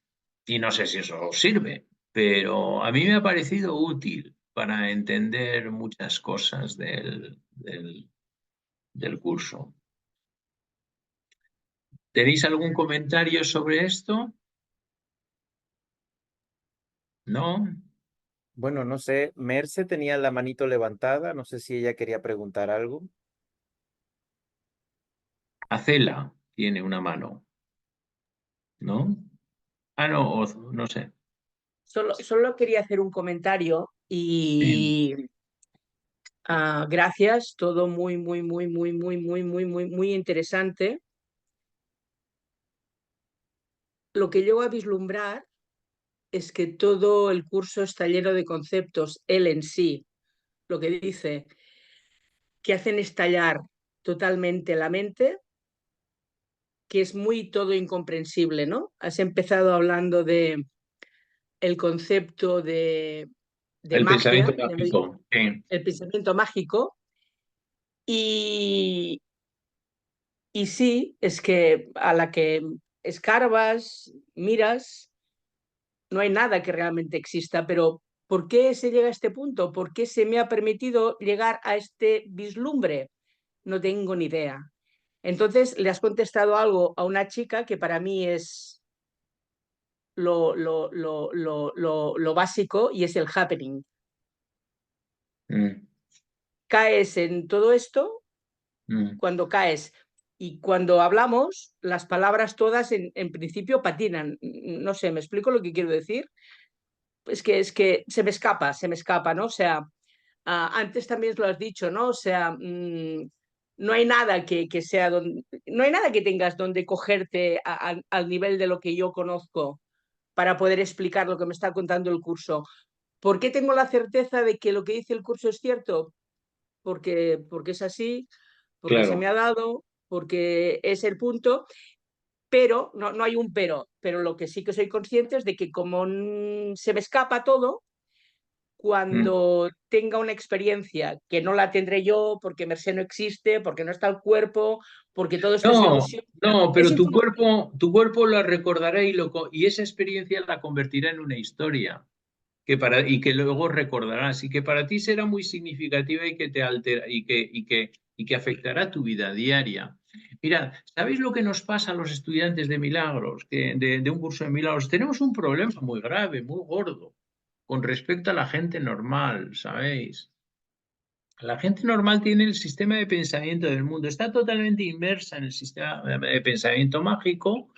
Y no sé si eso os sirve, pero a mí me ha parecido útil para entender muchas cosas del curso. ¿Tenéis algún comentario sobre esto? ¿No? Bueno, no sé, Merce tenía la manito levantada, no sé si ella quería preguntar algo. Acela tiene una mano, ¿no? Ah, no, no sé. Solo quería hacer un comentario Sí. y gracias, todo muy, muy, muy, muy, muy, muy, muy, muy, muy interesante. Lo que llego a vislumbrar es que todo el curso está lleno de conceptos, él en sí, lo que dice, que hacen estallar totalmente la mente, que es muy todo incomprensible, ¿no? Has empezado hablando de el concepto de El pensamiento magia, mágico. Sí. el pensamiento mágico, y sí, es que a la que escarbas, miras, no hay nada que realmente exista, pero ¿por qué se llega a este punto? ¿Por qué se me ha permitido llegar a este vislumbre? No tengo ni idea. Entonces le has contestado algo a una chica que para mí es lo básico, y es el happening. Caes en todo esto cuando caes. Y cuando hablamos, las palabras todas en principio patinan. No sé, ¿me explico lo que quiero decir? Es que se me escapa, ¿no? O sea, antes también lo has dicho, ¿no? O sea, no hay nada que sea no hay nada que tengas donde cogerte al nivel de lo que yo conozco para poder explicar lo que me está contando el curso. ¿Por qué tengo la certeza de que lo que dice el curso es cierto? Porque es así, porque se Claro. me ha dado, porque es el punto. pero no hay un pero lo que sí que soy consciente es de que como se me escapa todo, cuando tenga una experiencia que no la tendré yo porque Mercé no existe, porque no está el cuerpo, porque todo esto es ilusión. No, pero Es tu cuerpo la recordará y esa experiencia la convertirá en una historia y que luego recordarás y que para ti será muy significativa y que te altera y que afectará tu vida diaria. Mira, ¿sabéis lo que nos pasa a los estudiantes de milagros, de un curso de milagros? Tenemos un problema muy grave, muy gordo, con respecto a la gente normal, ¿sabéis? La gente normal tiene el sistema de pensamiento del mundo, está totalmente inmersa en el sistema de pensamiento mágico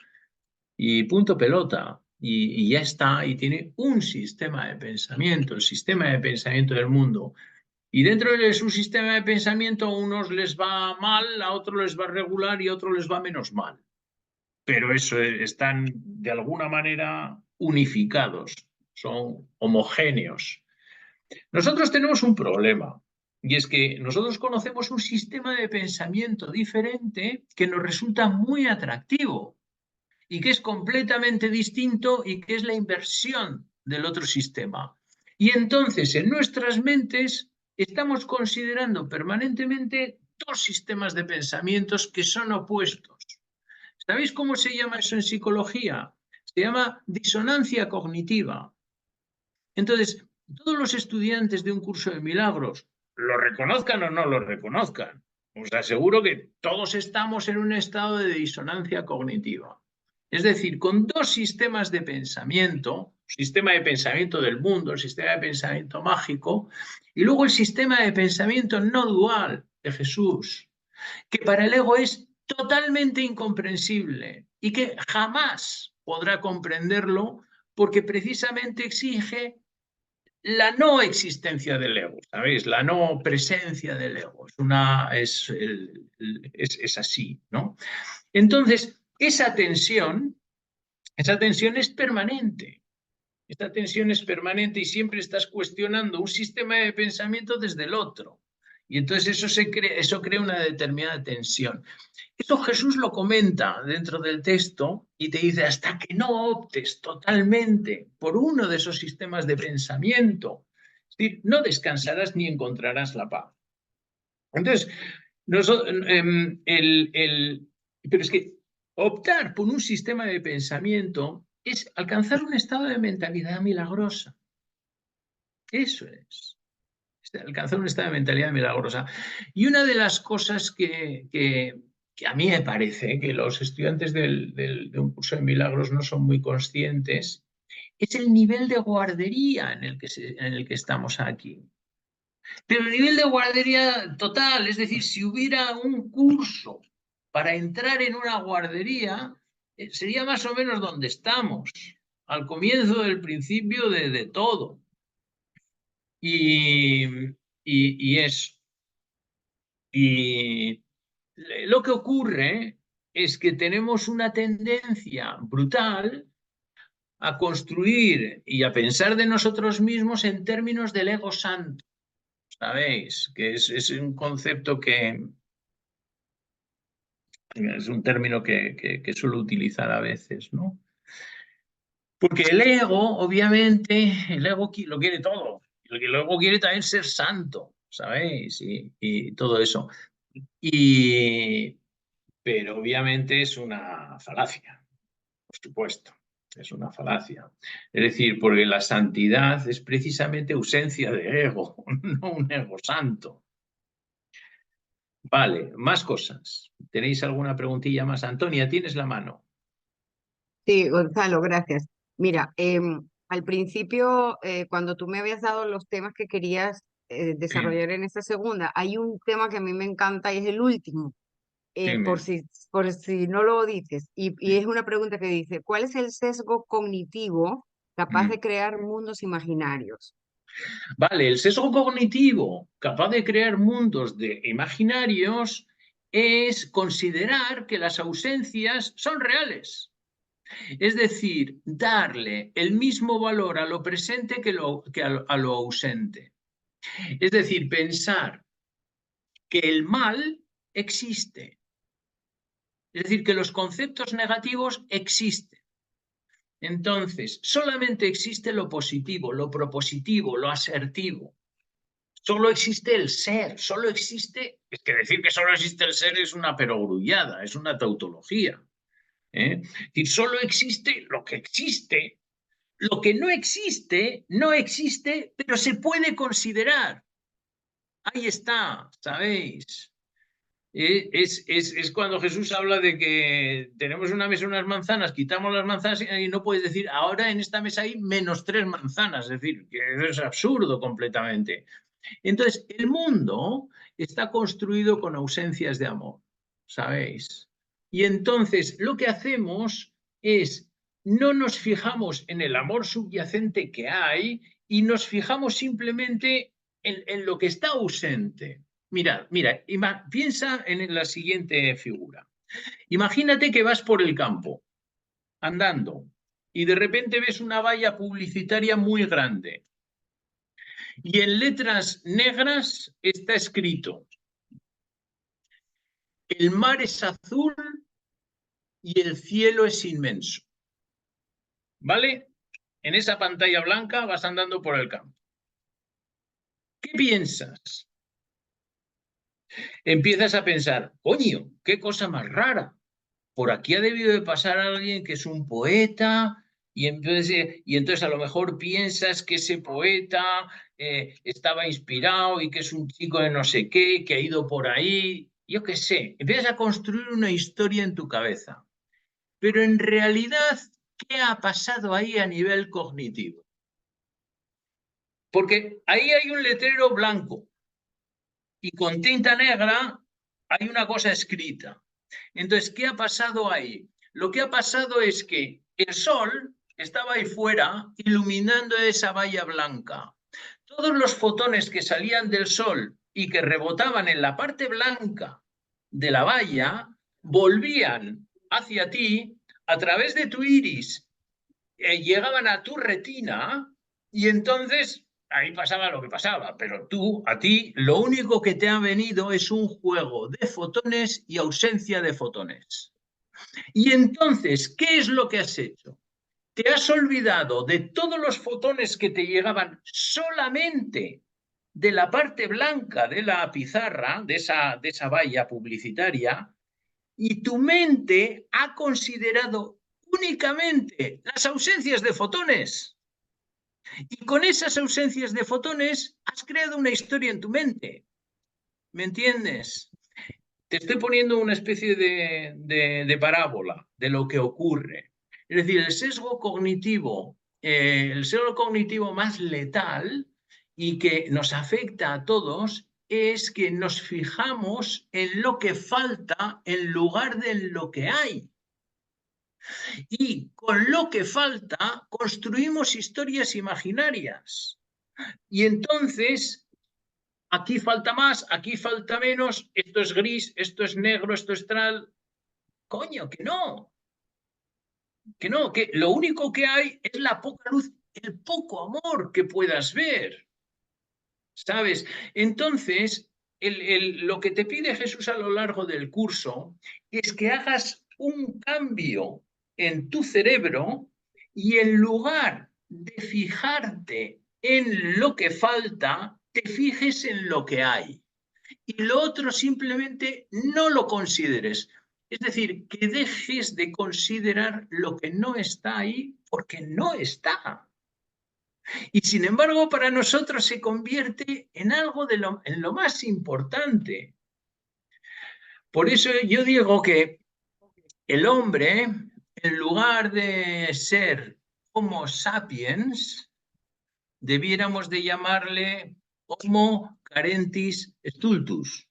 y punto pelota. Y ya está, y tiene un sistema de pensamiento, el sistema de pensamiento del mundo. Y dentro de su sistema de pensamiento a unos les va mal, a otros les va regular y a otros les va menos mal. Pero eso están de alguna manera unificados, son homogéneos. Nosotros tenemos un problema y es que nosotros conocemos un sistema de pensamiento diferente que nos resulta muy atractivo y que es completamente distinto y que es la inversión del otro sistema. Y entonces en nuestras mentes estamos considerando permanentemente dos sistemas de pensamientos que son opuestos. ¿Sabéis cómo se llama eso en psicología? Se llama disonancia cognitiva. Entonces, todos los estudiantes de un curso de milagros, lo reconozcan o no lo reconozcan, os aseguro que todos estamos en un estado de disonancia cognitiva. Es decir, con dos sistemas de pensamiento, sistema de pensamiento del mundo, el sistema de pensamiento mágico, y luego el sistema de pensamiento no dual de Jesús, que para el ego es totalmente incomprensible y que jamás podrá comprenderlo porque precisamente exige la no existencia del ego, ¿sabéis? La no presencia del ego. Es así, ¿no? Entonces, esa tensión es permanente. Esta tensión es permanente y siempre estás cuestionando un sistema de pensamiento desde el otro. Y entonces eso crea una determinada tensión. Eso Jesús lo comenta dentro del texto y te dice, hasta que no optes totalmente por uno de esos sistemas de pensamiento, es decir, no descansarás ni encontrarás la paz. Entonces, pero es que optar por un sistema de pensamiento es alcanzar un estado de mentalidad milagrosa. Eso es alcanzar un estado de mentalidad milagrosa. Y una de las cosas que a mí me parece que los estudiantes de un curso de milagros no son muy conscientes es el nivel de guardería en el que estamos aquí. Pero el nivel de guardería total, es decir, si hubiera un curso para entrar en una guardería, sería más o menos donde estamos, al comienzo del principio de todo. Y eso. Y lo que ocurre es que tenemos una tendencia brutal a construir y a pensar de nosotros mismos en términos del ego santo, ¿sabéis? Que es un concepto que es un término que suelo utilizar a veces, ¿no? Porque el ego, obviamente, el ego lo quiere todo. El ego quiere también ser santo, ¿sabéis? Y todo eso. Pero obviamente es una falacia, por supuesto, es una falacia. Es decir, porque la santidad es precisamente ausencia de ego, no un ego santo. Vale, más cosas. ¿Tenéis alguna preguntilla más? Antonia, tienes la mano. Sí, Gonzalo, gracias. Mira, al principio, cuando tú me habías dado los temas que querías desarrollar en esta segunda, hay un tema que a mí me encanta y es el último, por si no lo dices. Y es una pregunta que dice, ¿cuál es el sesgo cognitivo capaz de crear mundos imaginarios? Vale, el sesgo cognitivo capaz de crear mundos imaginarios es considerar que las ausencias son reales. Es decir, darle el mismo valor a lo presente que a lo ausente. Es decir, pensar que el mal existe Es decir, que los conceptos negativos existen. Entonces, solamente existe lo positivo, lo propositivo, lo asertivo. Solo existe el ser, solo existe... Es que decir que solo existe el ser es una perogrullada, es una tautología. Es decir, solo existe lo que existe. Lo que no existe, no existe, pero se puede considerar. Ahí está, ¿sabéis? Es cuando Jesús habla de que tenemos una mesa, unas manzanas, quitamos las manzanas y no puedes decir, ahora en esta mesa hay -3 manzanas, es decir, que eso es absurdo completamente. Entonces, el mundo está construido con ausencias de amor, ¿sabéis? Y entonces lo que hacemos es, no nos fijamos en el amor subyacente que hay y nos fijamos simplemente en lo que está ausente. Mira, piensa en la siguiente figura. Imagínate que vas por el campo, andando, y de repente ves una valla publicitaria muy grande. Y en letras negras está escrito: el mar es azul y el cielo es inmenso. ¿Vale? En esa pantalla blanca vas andando por el campo. ¿Qué piensas? Empiezas a pensar, coño, qué cosa más rara. Por aquí ha debido de pasar alguien que es un poeta, y entonces a lo mejor piensas que ese poeta estaba inspirado y que es un chico de no sé qué, que ha ido por ahí, yo qué sé. Empiezas a construir una historia en tu cabeza. Pero en realidad, ¿qué ha pasado ahí a nivel cognitivo? Porque ahí hay un letrero blanco y con tinta negra hay una cosa escrita. Entonces, ¿qué ha pasado ahí? Lo que ha pasado es que el sol estaba ahí fuera iluminando esa valla blanca. Todos los fotones que salían del sol y que rebotaban en la parte blanca de la valla volvían hacia ti a través de tu iris, llegaban a tu retina y entonces ahí pasaba lo que pasaba, pero a ti, lo único que te ha venido es un juego de fotones y ausencia de fotones. Y entonces, ¿qué es lo que has hecho? Te has olvidado de todos los fotones que te llegaban solamente de la parte blanca de la pizarra, de esa valla publicitaria, y tu mente ha considerado únicamente las ausencias de fotones. Y con esas ausencias de fotones has creado una historia en tu mente. ¿Me entiendes? Te estoy poniendo una especie de parábola de lo que ocurre. Es decir, el sesgo cognitivo más letal y que nos afecta a todos es que nos fijamos en lo que falta en lugar de en lo que hay. Y con lo que falta construimos historias imaginarias. Y entonces, aquí falta más, aquí falta menos, esto es gris, esto es negro, esto es tal. Coño, que no. Que no, que lo único que hay es la poca luz, el poco amor que puedas ver. ¿Sabes? Entonces, lo que te pide Jesús a lo largo del curso es que hagas un cambio en tu cerebro y en lugar de fijarte en lo que falta, te fijes en lo que hay. Y lo otro simplemente no lo consideres. Es decir, que dejes de considerar lo que no está ahí porque no está. Y sin embargo, para nosotros se convierte en algo en lo más importante. Por eso yo digo que el hombre, en lugar de ser Homo sapiens, debiéramos de llamarle Homo carentis stultus.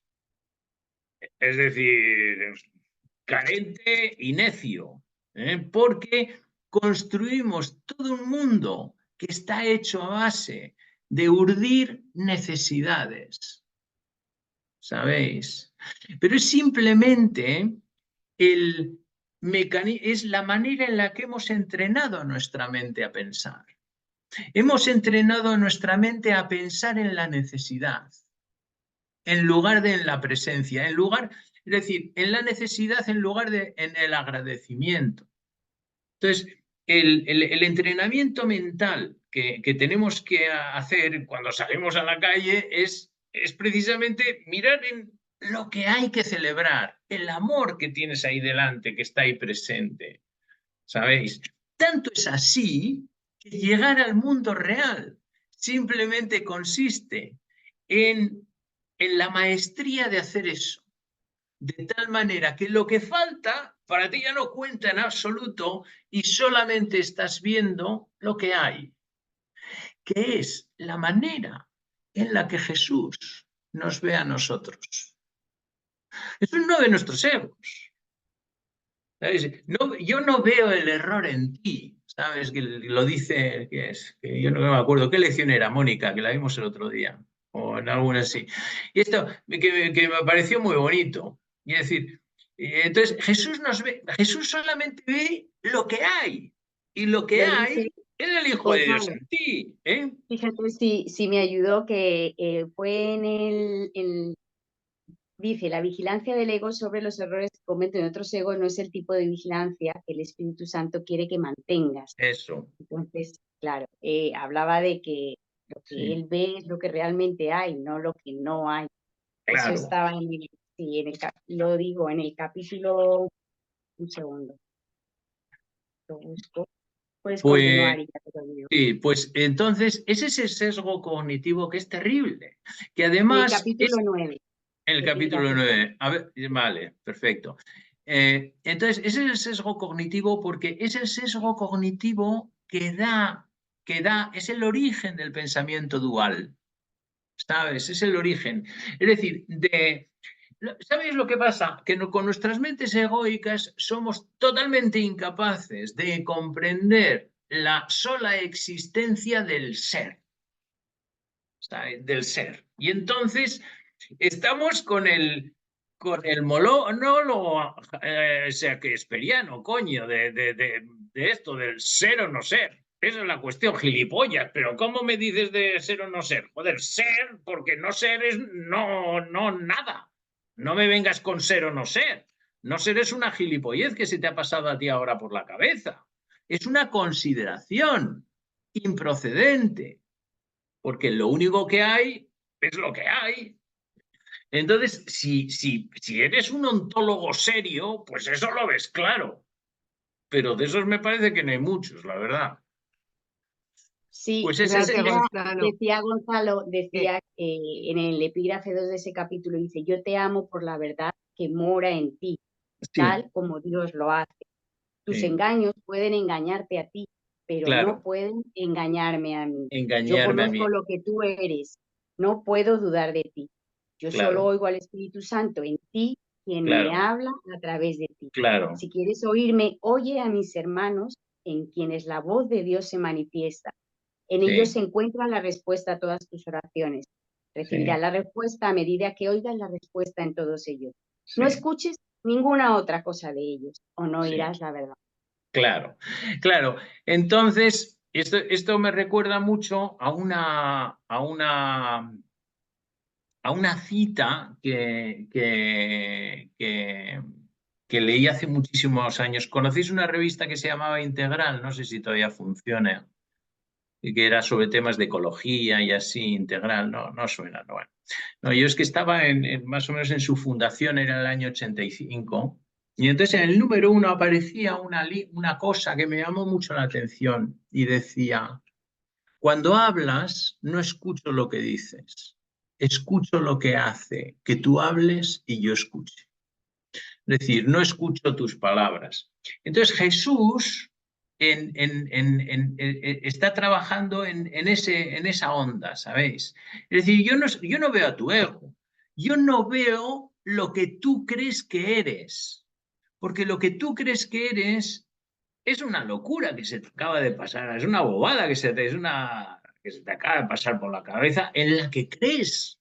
Es decir, carente y necio, porque construimos todo un mundo que está hecho a base de urdir necesidades, ¿sabéis? Pero es simplemente es la manera en la que hemos entrenado a nuestra mente a pensar. Hemos entrenado a nuestra mente a pensar en la necesidad, en lugar de en la presencia, en lugar Es decir, en la necesidad en lugar de en el agradecimiento. Entonces, el entrenamiento mental que tenemos que hacer cuando salimos a la calle es precisamente mirar en lo que hay que celebrar, el amor que tienes ahí delante, que está ahí presente, ¿sabéis? Tanto es así que llegar al mundo real simplemente consiste en la maestría de hacer eso. De tal manera que lo que falta para ti ya no cuenta en absoluto y solamente estás viendo lo que hay, que es la manera en la que Jesús nos ve a nosotros. Eso no de nuestros egos. ¿Sabes? No, yo no veo el error en ti, ¿sabes? Que lo dice, que yo no me acuerdo qué lección era, Mónica, que la vimos el otro día, o en alguna así. Y esto que me pareció muy bonito. Y es decir, entonces Jesús nos ve, Jesús solamente ve lo que hay. Y lo que Lo dice hay es el Hijo de Dios Gonzalo. en ti. ¿Eh? Fíjate si me ayudó que fue dice, la vigilancia del ego sobre los errores que cometen otros egos no es el tipo de vigilancia que el Espíritu Santo quiere que mantengas. Eso. Entonces, claro, hablaba de que lo que Sí. él ve es lo que realmente hay, no lo que no hay. Claro. Eso estaba lo digo, en el capítulo, un segundo, lo busco. Puedes continuar y ya te lo digo. Sí, pues entonces ese es el sesgo cognitivo que es terrible, que En el además capítulo 9. en el capítulo 9. A ver, vale, perfecto. Entonces, ese es el sesgo cognitivo porque es el sesgo cognitivo que da, es el origen del pensamiento dual, ¿sabes? Es el origen. Es decir, ¿sabéis lo que pasa? Que con nuestras mentes egoicas somos totalmente incapaces de comprender la sola existencia del ser, ¿sabes? Del ser. Y entonces estamos con el monólogo shakespeariano, coño, de esto, del ser o no ser. Esa es la cuestión, gilipollas. Pero ¿cómo me dices de ser o no ser? Joder, ser, porque no ser es no nada. No me vengas con ser o no ser. No ser es una gilipollez que se te ha pasado a ti ahora por la cabeza. Es una consideración improcedente, porque lo único que hay es lo que hay. Entonces, si eres un ontólogo serio, pues eso lo ves claro. Pero de esos me parece que no hay muchos, la verdad. Sí, Pues ese es decía Gonzalo, decía en el epígrafe 2 de ese capítulo, dice, yo te amo por la verdad que mora en ti, tal como Dios lo hace. Tus engaños pueden engañarte a ti, pero no pueden engañarme a mí. Yo conozco lo que tú eres, no puedo dudar de ti. Yo solo oigo al Espíritu Santo en ti, quien me habla a través de ti. Si quieres oírme, oye a mis hermanos, en quienes la voz de Dios se manifiesta. En ellos se encuentra la respuesta a todas tus oraciones. Recibirás la respuesta a medida que oigas la respuesta en todos ellos. No escuches ninguna otra cosa de ellos, o no oirás la verdad. Claro, claro. Entonces, esto me recuerda mucho a una cita que leí hace muchísimos años. ¿Conocéis una revista que se llamaba Integral? No sé si todavía funciona. Y que era sobre temas de ecología y así, Integral. No suena, no. Bueno. No, yo es que estaba más o menos en su fundación, era el año 85. Y entonces en el número 1 aparecía una cosa que me llamó mucho la atención y decía, cuando hablas no escucho lo que dices, escucho lo que hace que tú hables y yo escuche. Es decir, no escucho tus palabras. Entonces Jesús está trabajando en esa onda, ¿sabéis? Es decir, yo no veo a tu ego, yo no veo lo que tú crees que eres, porque lo que tú crees que eres es una locura que se te acaba de pasar, es una bobada que se te acaba de pasar por la cabeza en la que crees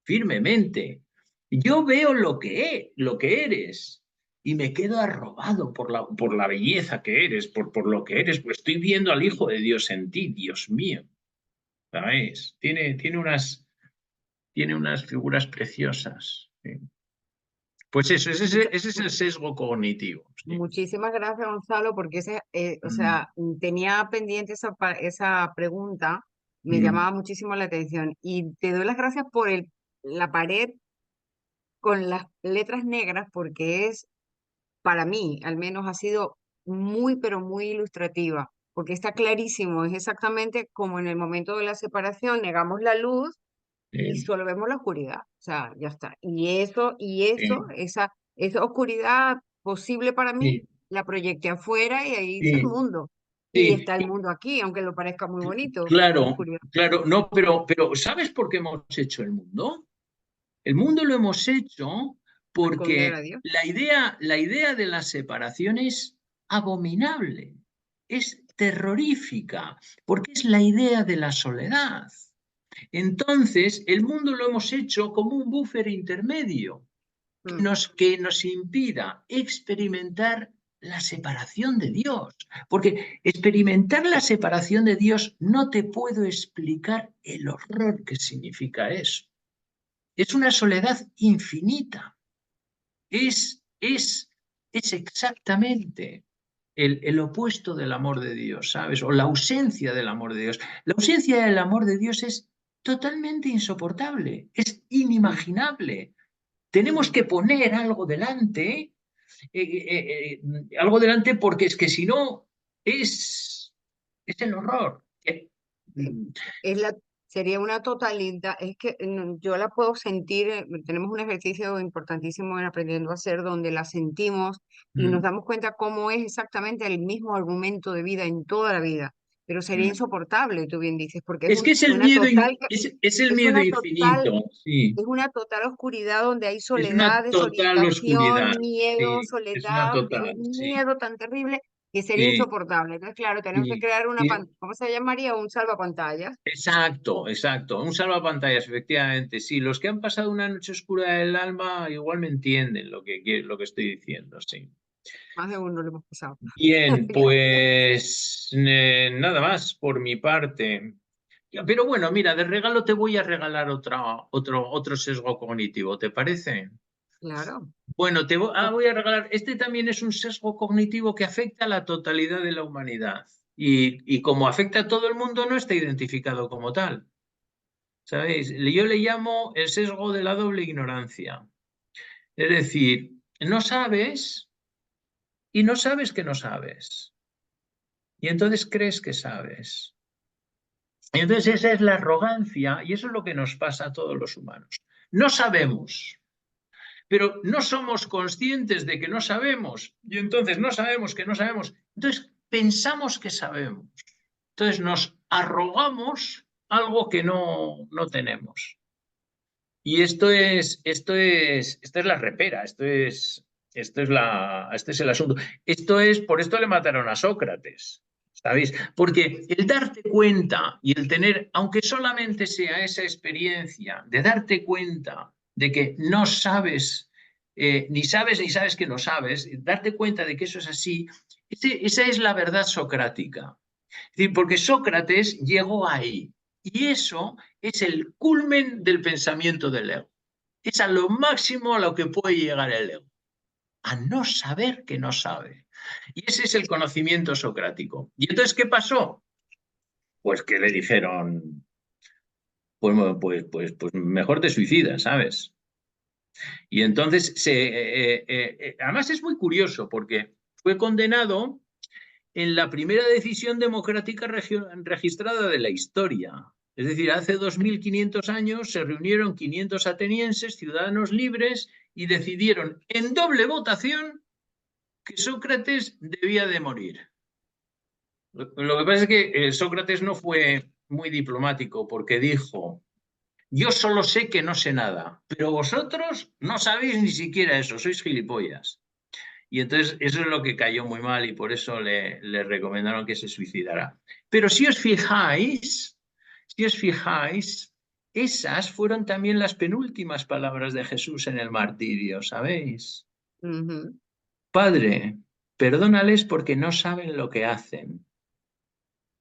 firmemente. Yo veo lo que eres y me quedo arrobado por la belleza que eres, por lo que eres, pues estoy viendo al Hijo de Dios en ti, Dios mío. ¿Sabéis? Tiene unas figuras preciosas. ¿Sí? Pues eso, ese es el sesgo cognitivo. Sí. Muchísimas gracias, Gonzalo, porque o Mm. sea, tenía pendiente esa pregunta, me Mm. llamaba muchísimo la atención. Y te doy las gracias por la pared con las letras negras, porque para mí, al menos, ha sido muy, pero muy ilustrativa, porque está clarísimo, es exactamente como en el momento de la separación, negamos la luz y solo vemos la oscuridad, o sea, ya está. Esa oscuridad posible para mí, Sí, la proyecté afuera y ahí hice el sí, mundo. Y sí. está el mundo aquí, aunque lo parezca muy bonito, la Claro, oscuridad. claro, no, pero ¿sabes por qué hemos hecho el mundo? El mundo lo hemos hecho Esconder porque a Dios. la idea de la separación es abominable, es terrorífica, porque es la idea de la soledad. Entonces, el mundo lo hemos hecho como un buffer intermedio que nos impida experimentar la separación de Dios. Porque experimentar la separación de Dios no te puedo explicar el horror que significa eso. Es una soledad infinita. Es exactamente el opuesto del amor de Dios, ¿sabes? O la ausencia del amor de Dios. La ausencia del amor de Dios es totalmente insoportable, es inimaginable. Tenemos que poner algo delante porque es que si no es el horror. Es la, sería una totalidad, es que yo la puedo sentir, tenemos un ejercicio importantísimo en Aprendiendo a Ser donde la sentimos y nos damos cuenta cómo es exactamente el mismo argumento de vida en toda la vida, pero sería insoportable, tú bien dices, porque Es que es el una miedo, total, es el es miedo una total, infinito, sí. es una total oscuridad donde hay Es una soledad, total desorientación, oscuridad, miedo, sí, es una soledad, total, un sí, miedo tan terrible que sería sí, insoportable. Entonces, claro, tenemos que sí, crear una, sí. ¿cómo se llamaría? Un salvapantallas. Exacto, exacto. Un salvapantallas, efectivamente. Sí, los que han pasado una noche oscura del alma igual me entienden lo que estoy diciendo, sí. Más de uno lo hemos pasado. Bien, pues nada más por mi parte. Pero bueno, mira, de regalo te voy a regalar otro sesgo cognitivo, ¿te parece? Claro. Bueno, voy a regalar. Este también es un sesgo cognitivo que afecta a la totalidad de la humanidad. Y como afecta a todo el mundo, no está identificado como tal. ¿Sabéis? Yo le llamo el sesgo de la doble ignorancia. Es decir, no sabes y no sabes que no sabes. Y entonces crees que sabes. Y entonces esa es la arrogancia y eso es lo que nos pasa a todos los humanos. No sabemos, pero no somos conscientes de que no sabemos. Y entonces no sabemos que no sabemos. Entonces pensamos que sabemos. Entonces nos arrogamos algo que no tenemos. Y esta es la repera, este es el asunto. Por esto le mataron a Sócrates, ¿sabéis? Porque el darte cuenta y el tener, aunque solamente sea esa experiencia de darte cuenta de que no sabes, ni sabes que no sabes, darte cuenta de que eso es así, esa es la verdad socrática. Es decir, porque Sócrates llegó ahí. Y eso es el culmen del pensamiento del ego. Es a lo máximo a lo que puede llegar el ego. A no saber que no sabe. Y ese es el conocimiento socrático. ¿Y entonces qué pasó? Pues que le dijeron, pues mejor te suicidas, ¿sabes? Y entonces, además es muy curioso porque fue condenado en la primera decisión democrática registrada de la historia. Es decir, hace 2500 años se reunieron 500 atenienses, ciudadanos libres, y decidieron en doble votación que Sócrates debía de morir. Lo que pasa es que Sócrates no fue muy diplomático porque dijo, yo solo sé que no sé nada, pero vosotros no sabéis ni siquiera eso, sois gilipollas. Y entonces eso es lo que cayó muy mal y por eso le recomendaron que se suicidara. Pero si os fijáis, esas fueron también las penúltimas palabras de Jesús en el martirio, ¿sabéis? Padre, perdónales porque no saben lo que hacen.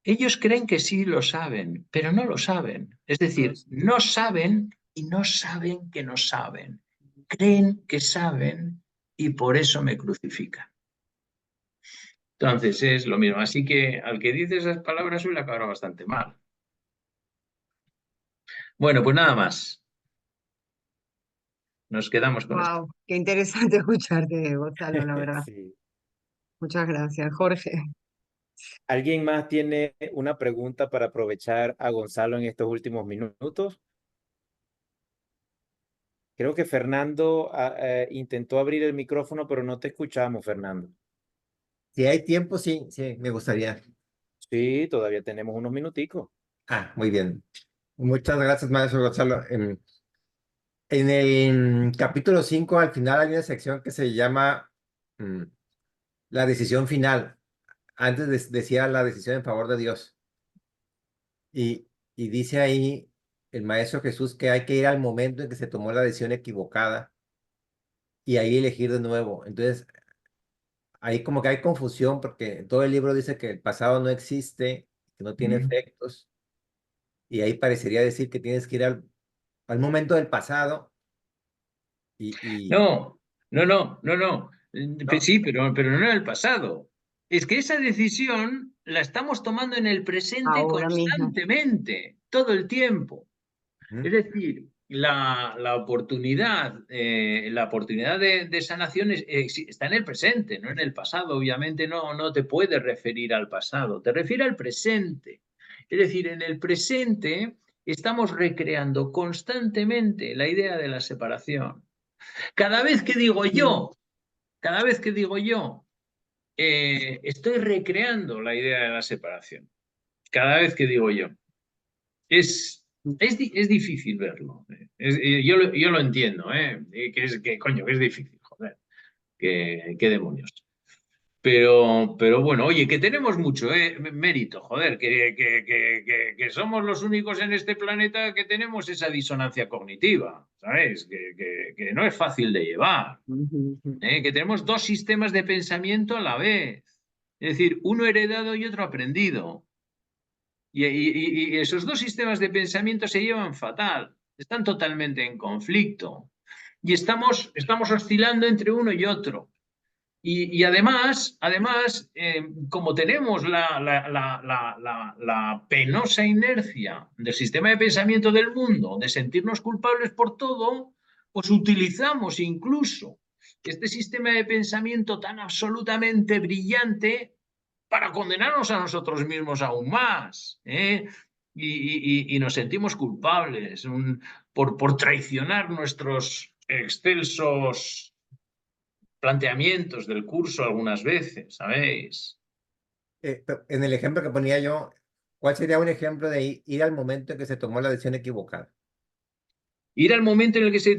Ellos creen que sí lo saben, pero no lo saben. Es decir, no saben y no saben que no saben. creen que saben y por eso me crucifican. Entonces es lo mismo. Así que al que dice esas palabras suele acabar bastante mal. Bueno, pues nada más. Nos quedamos con esto. Wow, qué interesante escucharte, Gonzalo, la verdad. Sí. Muchas gracias, Jorge. ¿Alguien más tiene una pregunta para aprovechar a Gonzalo en estos últimos minutos? Creo que Fernando intentó abrir el micrófono, pero no te escuchamos, Fernando. Si hay tiempo, sí, me gustaría. Sí, todavía tenemos unos minuticos. Muy bien. Muchas gracias, maestro Gonzalo. En el capítulo 5, al final hay una sección que se llama la decisión final. Antes decía la decisión en favor de Dios. Y dice ahí el maestro Jesús que hay que ir al momento en que se tomó la decisión equivocada y ahí elegir de nuevo. Entonces, ahí como que hay confusión porque todo el libro dice que el pasado no existe, que no tiene efectos, y ahí parecería decir que tienes que ir al momento del pasado No. ¿no? Sí, pero no en el pasado. Es que esa decisión la estamos tomando en el presente Ahora mismo. constantemente, todo el tiempo. Ujú. Es decir, la oportunidad de sanación está en el presente, no en el pasado. Obviamente no te puedes referir al pasado, te refieres al presente. Es decir, en el presente estamos recreando constantemente la idea de la separación. Cada vez que digo yo, estoy recreando la idea de la separación. Cada vez que digo yo. Es difícil verlo. Yo lo entiendo, coño, que es difícil, joder. ¿Qué demonios? Pero bueno, oye, que tenemos mucho mérito, joder, que somos los únicos en este planeta que tenemos esa disonancia cognitiva, ¿sabes? Que no es fácil de llevar, que tenemos dos sistemas de pensamiento a la vez. Es decir, uno heredado y otro aprendido. Y esos dos sistemas de pensamiento se llevan fatal, están totalmente en conflicto. Y estamos oscilando entre uno y otro. Y además, como tenemos la penosa inercia del sistema de pensamiento del mundo, de sentirnos culpables por todo, pues utilizamos incluso este sistema de pensamiento tan absolutamente brillante para condenarnos a nosotros mismos aún más, ¿eh? Y nos sentimos culpables por traicionar nuestros excelsos planteamientos del curso algunas veces, ¿sabéis? En el ejemplo que ponía yo, ¿cuál sería un ejemplo de ir al momento en que se tomó la decisión equivocada? Ir al momento en el que se...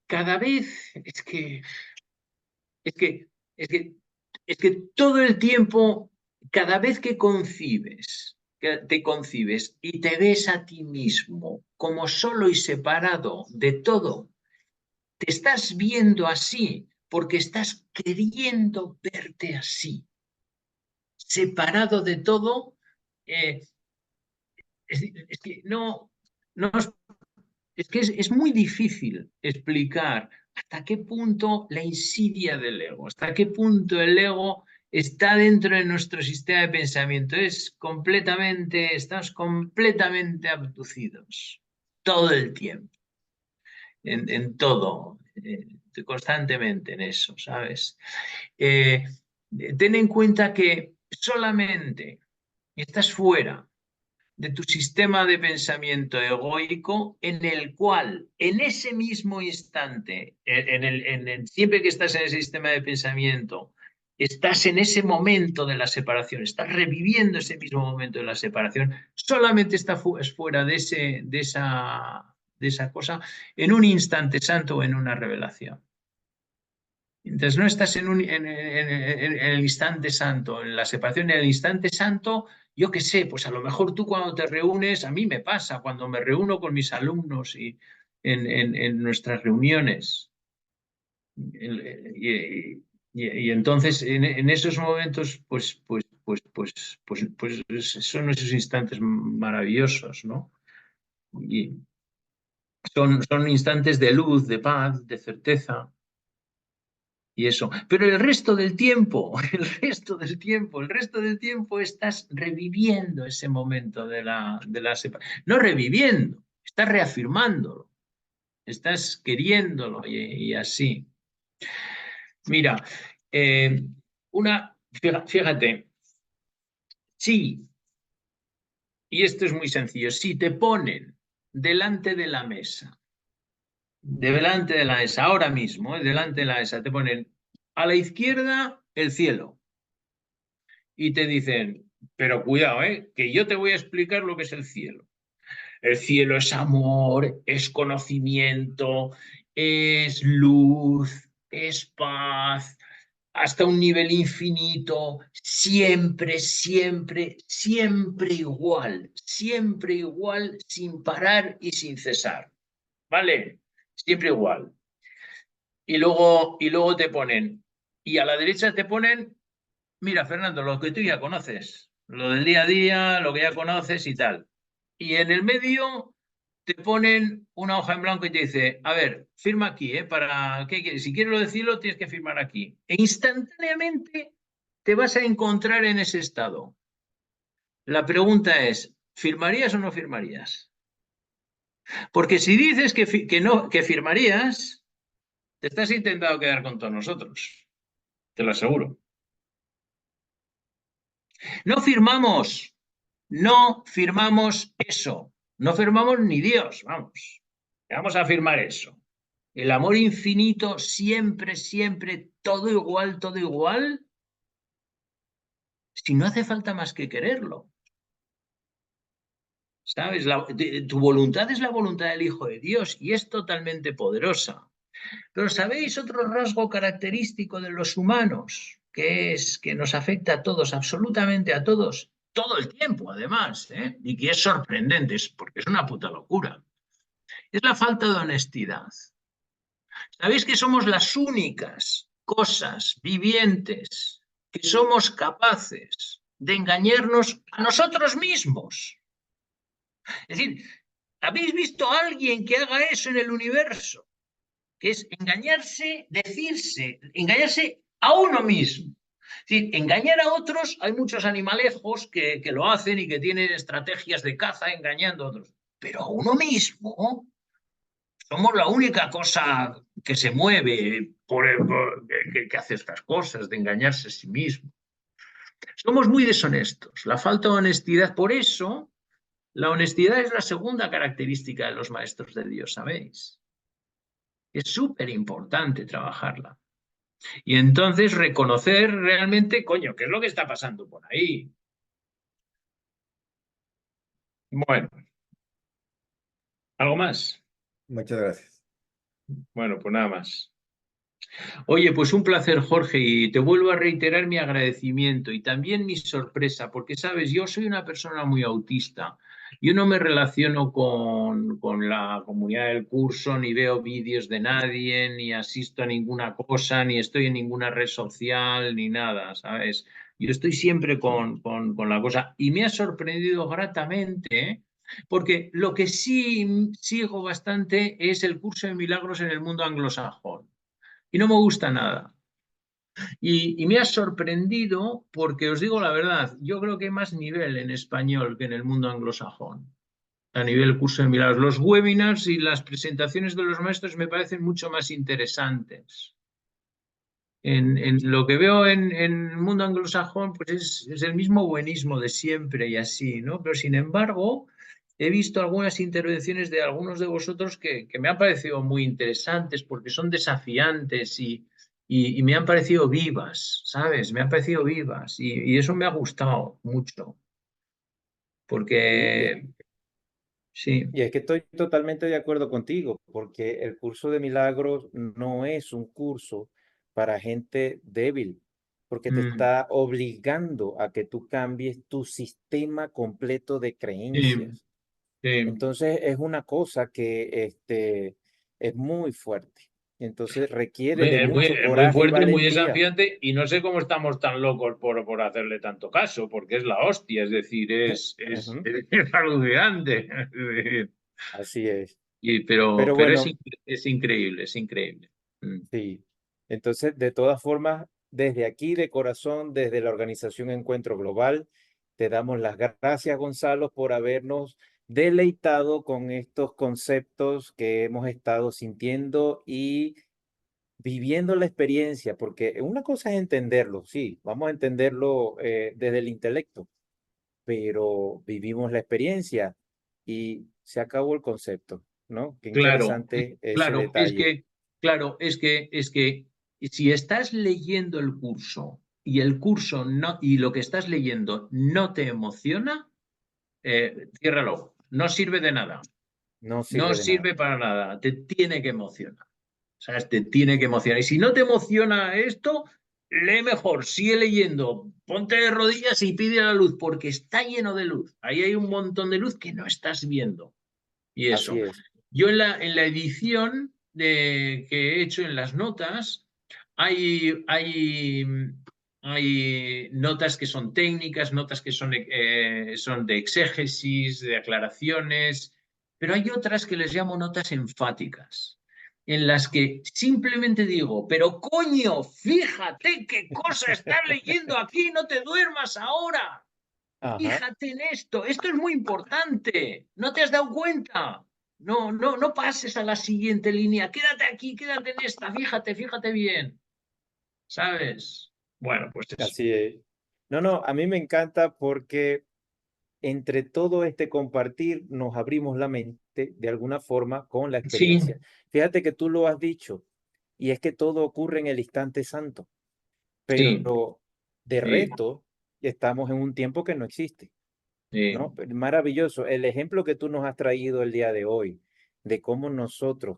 cada vez es que todo el tiempo, cada vez que te concibes y te ves a ti mismo como solo y separado de todo, te estás viendo así porque estás queriendo verte así, separado de todo. Es que es muy difícil explicar hasta qué punto la insidia del ego, hasta qué punto el ego está dentro de nuestro sistema de pensamiento. Estamos completamente abducidos todo el tiempo, en todo, constantemente en eso, ¿sabes? Ten en cuenta que solamente estás fuera de tu sistema de pensamiento egoico en el cual en ese mismo instante, siempre que estás en ese sistema de pensamiento, estás en ese momento de la separación, estás reviviendo ese mismo momento de la separación, solamente estás fuera de esa cosa en un instante santo o en una revelación. Entonces no estás en el instante santo, en la separación, en el instante santo, yo qué sé, pues a lo mejor tú cuando te reúnes, a mí me pasa, cuando me reúno con mis alumnos y en nuestras reuniones. Y entonces en esos momentos, pues son esos instantes maravillosos, ¿no? son instantes de luz, de paz, de certeza. Y eso. Pero el resto del tiempo, el resto del tiempo estás reviviendo ese momento de la separación. No reviviendo, estás reafirmándolo, estás queriéndolo y así. Mira, fíjate, sí, y esto es muy sencillo, si te ponen delante de la mesa, ahora mismo, delante de la mesa, te ponen a la izquierda el cielo y te dicen, pero cuidado, que yo te voy a explicar lo que es el cielo. El cielo es amor, es conocimiento, es luz, es paz, hasta un nivel infinito, siempre, siempre, siempre igual, sin parar y sin cesar. ¿Vale? Siempre igual. Y luego te ponen, y a la derecha te ponen, mira, Fernando, lo que tú ya conoces, lo del día a día, lo que ya conoces y tal. Y en el medio te ponen una hoja en blanco y te dice, a ver, firma aquí, para ¿qué quieres? Si quieres lo decirlo, tienes que firmar aquí. E instantáneamente te vas a encontrar en ese estado. La pregunta es, ¿firmarías o no firmarías? Porque si dices que firmarías, te estás intentando quedar con todos nosotros. Te lo aseguro. No firmamos eso. No firmamos ni Dios, vamos. Vamos a firmar eso. El amor infinito, siempre, siempre, todo igual, si no hace falta más que quererlo. ¿Sabes? Tu voluntad es la voluntad del Hijo de Dios y es totalmente poderosa. Pero ¿sabéis otro rasgo característico de los humanos? Que es que nos afecta a todos, absolutamente a todos, todo el tiempo además, y que es sorprendente, porque es una puta locura. Es la falta de honestidad. ¿Sabéis que somos las únicas cosas vivientes que somos capaces de engañarnos a nosotros mismos? Es decir, ¿habéis visto a alguien que haga eso en el universo? Que es engañarse, engañarse a uno mismo. Es decir, engañar a otros, hay muchos animalejos que lo hacen y que tienen estrategias de caza engañando a otros. Pero a uno mismo, somos la única cosa que se mueve que hace estas cosas, de engañarse a sí mismo. Somos muy deshonestos, la falta de honestidad. Por eso, la honestidad es la segunda característica de los maestros de Dios, ¿sabéis? Es súper importante trabajarla. Y entonces reconocer realmente, coño, ¿qué es lo que está pasando por ahí? Bueno, ¿algo más? Muchas gracias. Bueno, pues nada más. Oye, pues un placer, Jorge, y te vuelvo a reiterar mi agradecimiento y también mi sorpresa, porque, sabes, yo soy una persona muy autista. Yo no me relaciono con la comunidad del curso, ni veo vídeos de nadie, ni asisto a ninguna cosa, ni estoy en ninguna red social, ni nada, ¿sabes? Yo estoy siempre con la cosa y me ha sorprendido gratamente, porque lo que sí sigo bastante es el curso de milagros en el mundo anglosajón. Y no me gusta nada. Y me ha sorprendido porque os digo la verdad, yo creo que hay más nivel en español que en el mundo anglosajón, a nivel curso de milagros. Los webinars y las presentaciones de los maestros me parecen mucho más interesantes. En lo que veo en el mundo anglosajón, pues es el mismo buenismo de siempre y así, ¿no? Pero sin embargo, he visto algunas intervenciones de algunos de vosotros que me han parecido muy interesantes porque son desafiantes y me han parecido vivas, ¿sabes? Me han parecido vivas y eso me ha gustado mucho. Porque, sí. Y es que estoy totalmente de acuerdo contigo, porque el curso de milagros no es un curso para gente débil, porque te está obligando a que tú cambies tu sistema completo de Sí, creencias. sí. Entonces es una cosa que es muy fuerte. Entonces requiere de Es mucho muy coraje y fuerte, muy valentía. desafiante y no sé cómo estamos tan locos por hacerle tanto caso, porque es la hostia, es decir, es Ujú. alucinante. Así es. Pero es, bueno, es increíble, es increíble. sí. Entonces, de todas formas, desde aquí de corazón, desde la organización Encuentro Global, te damos las gracias, Gonzalo, por habernos deleitado con estos conceptos que hemos estado sintiendo y viviendo la experiencia, porque una cosa es entenderlo, sí, vamos a entenderlo desde el intelecto, pero vivimos la experiencia y se acabó el concepto, ¿no? Qué Claro, interesante ese claro, es detalle. que, claro, es que si estás leyendo el curso y el curso no, y lo que estás leyendo no te emociona, ciérralo. No sirve de nada. No No sirve de nada. sirve para nada. Te tiene que emocionar. ¿Sabes? Te tiene que emocionar. Y si no te emociona esto, lee mejor, sigue leyendo, ponte de rodillas y pide la luz, porque está lleno de luz. Ahí hay un montón de luz que no estás viendo. Y Así eso. es. Yo en la edición que he hecho en las notas, hay notas que son técnicas, notas que son de exégesis, de aclaraciones, pero hay otras que les llamo notas enfáticas, en las que simplemente digo, pero coño, fíjate qué cosa estás leyendo aquí, no te duermas ahora. Ajá. Fíjate en esto es muy importante, ¿no te has dado cuenta? No pases a la siguiente línea, quédate aquí, quédate en esta, fíjate bien, ¿sabes? Bueno, pues eso. Así es. No, a mí me encanta porque entre todo este compartir nos abrimos la mente de alguna forma con la Sí, experiencia. Fíjate que tú lo has dicho, y es que todo ocurre en el instante santo, sí, pero de sí, resto estamos en un tiempo que no existe, sí. ¿no? Maravilloso. El ejemplo que tú nos has traído el día de hoy, de cómo nosotros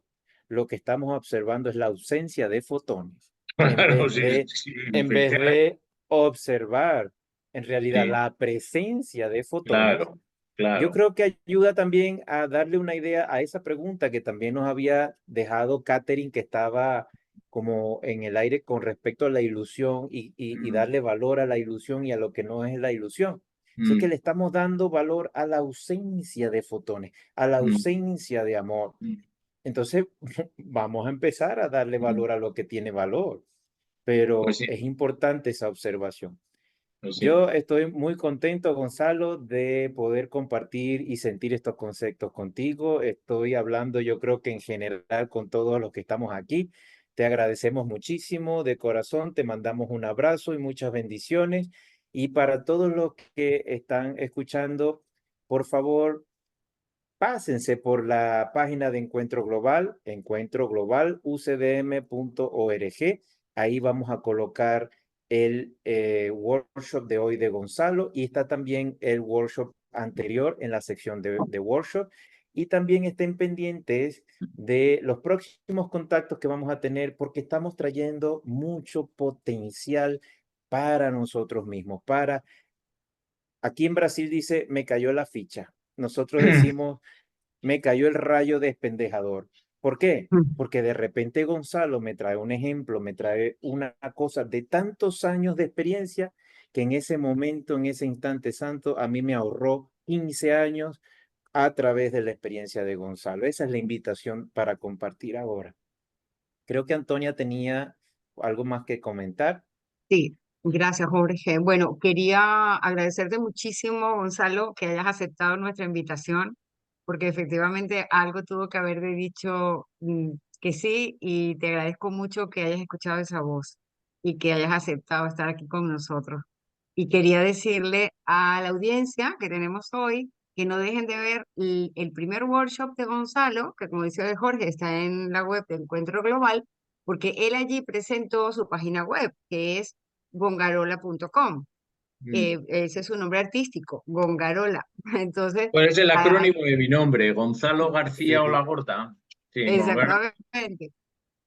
lo que estamos observando es la ausencia de fotones, en Claro, vez sí, de, sí, en vez efectivamente, de observar en realidad sí, la presencia de fotones. claro, Yo claro. creo que ayuda también a darle una idea a esa pregunta que también nos había dejado Catherine, que estaba como en el aire con respecto a la ilusión y Mm, darle valor a la ilusión y a lo que no es la ilusión. Eso que mm, le estamos dando valor a la ausencia de fotones, a la mm, ausencia de amor. mm, Entonces, vamos a empezar a darle mm. valor a lo que tiene valor, Pues pero sí, es importante esa observación. pues sí. Yo estoy muy contento, Gonzalo, de poder compartir y sentir estos conceptos contigo. Estoy hablando, yo creo que en general con todos los que estamos aquí. Te agradecemos muchísimo de corazón, te mandamos un abrazo y muchas bendiciones. Y para todos los que están escuchando, por favor, pásense por la página de Encuentro Global, encuentroglobalucdm.org. Ahí vamos a colocar el workshop de hoy de Gonzalo y está también el workshop anterior en la sección de workshop. Y también estén pendientes de los próximos contactos que vamos a tener porque estamos trayendo mucho potencial para nosotros mismos, para... Aquí en Brasil dice, me cayó la ficha. Nosotros decimos, me cayó el rayo despendejador. ¿Por qué? Porque de repente Gonzalo me trae un ejemplo, me trae una cosa de tantos años de experiencia que en ese momento, en ese instante santo, a mí me ahorró 15 años a través de la experiencia de Gonzalo. Esa es la invitación para compartir ahora. Creo que Antonia tenía algo más que comentar. Sí, gracias, Jorge. Bueno, quería agradecerte muchísimo, Gonzalo, que hayas aceptado nuestra invitación, porque efectivamente algo tuvo que haber dicho que sí, y te agradezco mucho que hayas escuchado esa voz y que hayas aceptado estar aquí con nosotros. Y quería decirle a la audiencia que tenemos hoy que no dejen de ver el primer workshop de Gonzalo, que como dice Jorge, está en la web de Encuentro Global, porque él allí presentó su página web, que es gongarola.com. Mm. Ese es su nombre artístico, Gongarola. Entonces, Pues es el ahí- acrónimo de mi nombre, Gonzalo García Sí, Olagorta. Sí, exactamente.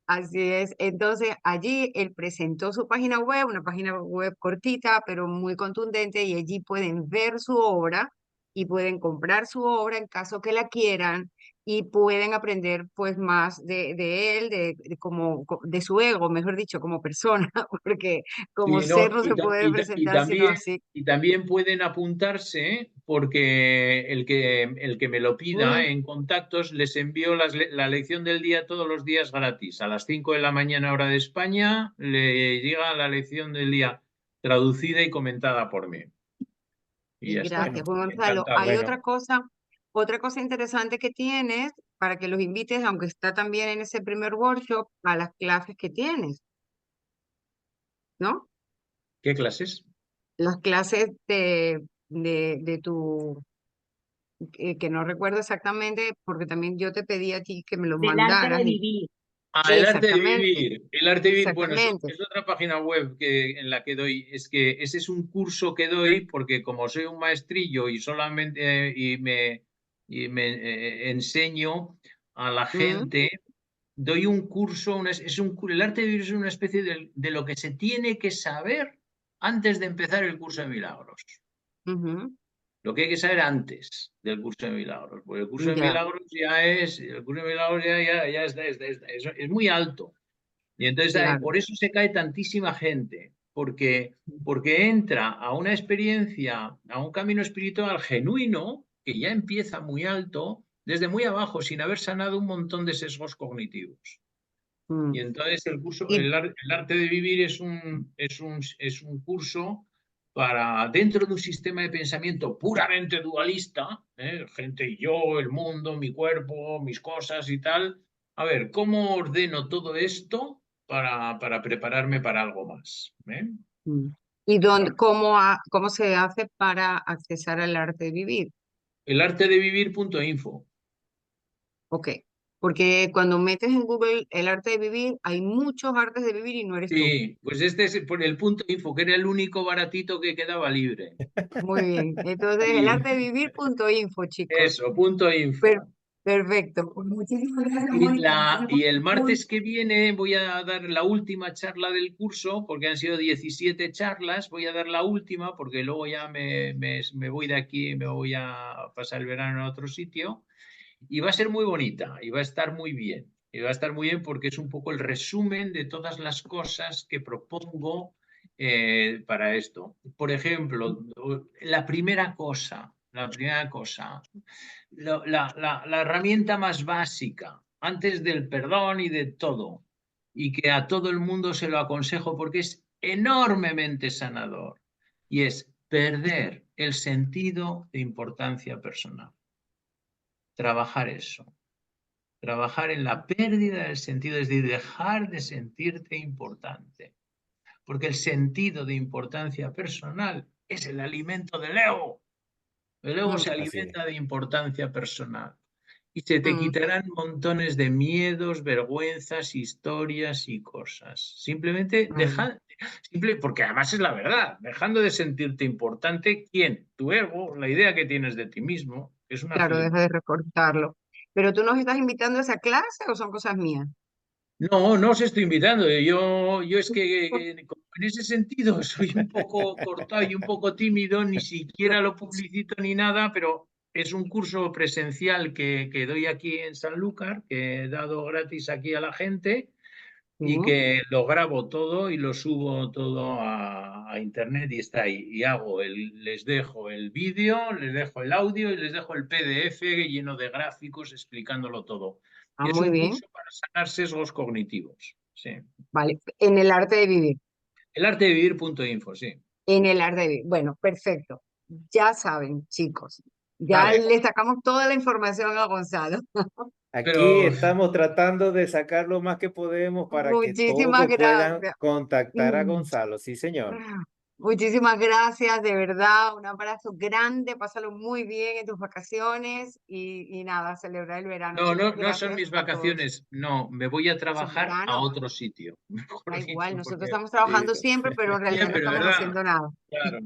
Así es. Entonces, allí él presentó su página web, una página web cortita, pero muy contundente, y allí pueden ver su obra y pueden comprar su obra en caso que la quieran. y pueden aprender pues más de él, de su ego, mejor dicho, como persona, porque como Sí, ser no, no se puede representar sino así. y también pueden apuntarse porque el que me lo pida en contactos les envío la lección del día todos los días gratis. A las 5 de la mañana hora de España le llega la lección del día traducida y comentada por mí. Y ya está. Gracias, Juan Gonzalo. Encantado. Hay Bueno. otra cosa interesante que tienes para que los invites, aunque está también en ese primer workshop, a las clases que tienes, ¿no? ¿Qué clases? Las clases de tu, que no recuerdo exactamente, porque también yo te pedí a ti que me los Del arte mandaras. de vivir. Ah, el arte de Exactamente, vivir. El arte de vivir, bueno, exactamente. es otra página web en la que doy. Es que ese es un curso que doy porque como soy un maestrillo y solamente me enseño a la gente, doy un curso, el arte de vivir es una especie de lo que se tiene que saber antes de empezar el curso de milagros. Lo que hay que saber antes del curso de milagros, porque el curso de milagros ya es muy alto. Y entonces Claro. por eso se cae tantísima gente, porque entra a una experiencia, a un camino espiritual genuino, que ya empieza muy alto, desde muy abajo, sin haber sanado un montón de sesgos cognitivos. Y entonces el arte de vivir es un curso para, dentro de un sistema de pensamiento puramente dualista, gente y yo, el mundo, mi cuerpo, mis cosas y tal, a ver, ¿cómo ordeno todo esto para prepararme para algo más? ¿Y cómo se hace para accesar al arte de vivir? Elartedevivir.info. Ok, porque cuando metes en Google el arte de vivir, hay muchos artes de vivir y no eres tú. Sí, pues este es por el .info, que era el único baratito que quedaba libre. Muy bien, entonces Y elartedevivir.info, chicos. eso, .info. Perfecto. Pues muchísimas gracias, Y, Mónica. y el martes que viene voy a dar la última charla del curso, porque han sido 17 charlas, voy a dar la última, porque luego ya me voy de aquí, me voy a pasar el verano en otro sitio, y va a ser muy bonita, y va a estar muy bien. Y va a estar muy bien porque es un poco el resumen de todas las cosas que propongo para esto. Por ejemplo, la primera cosa, la herramienta más básica, antes del perdón y de todo, y que a todo el mundo se lo aconsejo porque es enormemente sanador, y es perder el sentido de importancia personal. Trabajar eso. Trabajar en la pérdida del sentido, es decir, dejar de sentirte importante. Porque el sentido de importancia personal es el alimento del ego. El ego se alimenta de importancia personal. Y se te quitarán montones de miedos, vergüenzas, historias y cosas. Simplemente porque además es la verdad, dejando de sentirte importante, ¿quién? Tu ego, la idea que tienes de ti mismo, es una Claro, gilipollez. deja de recortarlo. ¿Pero tú nos estás invitando a esa clase o son cosas mías? No, no os estoy invitando. Yo es que en ese sentido soy un poco cortado y un poco tímido, ni siquiera lo publicito ni nada, pero es un curso presencial que doy aquí en Sanlúcar, que he dado gratis aquí a la gente y que lo grabo todo y lo subo todo a internet y está ahí. Y les dejo el vídeo, les dejo el audio y les dejo el PDF lleno de gráficos explicándolo todo. Y es Muy un bien. curso para sanar sesgos cognitivos. Sí. Vale, en el arte de vivir. Elartedevivir.info, sí. En el arte de vivir. Bueno, perfecto. Ya saben, chicos. Ya Vale. le sacamos toda la información a Gonzalo. Aquí estamos tratando de sacar lo más que podemos para que Muchísimas todos puedan gracias. contactar a Gonzalo. Sí, señor. Muchísimas gracias, de verdad. Un abrazo grande. Pásalo muy bien en tus vacaciones y nada, celebrar el verano. No, Chicos, no son gracias mis a todos. vacaciones. No, me voy a trabajar a verano. otro sitio. Da igual, nosotros Porque- estamos trabajando siempre, pero en realidad Bien, no pero estamos ¿verdad? haciendo nada. Claro.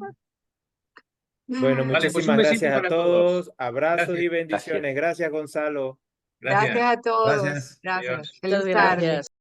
Bueno, Vale, pues un muchísimas besito gracias a para todos. todos. Abrazos y Gracias. bendiciones. Gracias, Gonzalo. Gracias a todos. Gracias. Gracias. Adiós. Feliz Muchas tarde. gracias.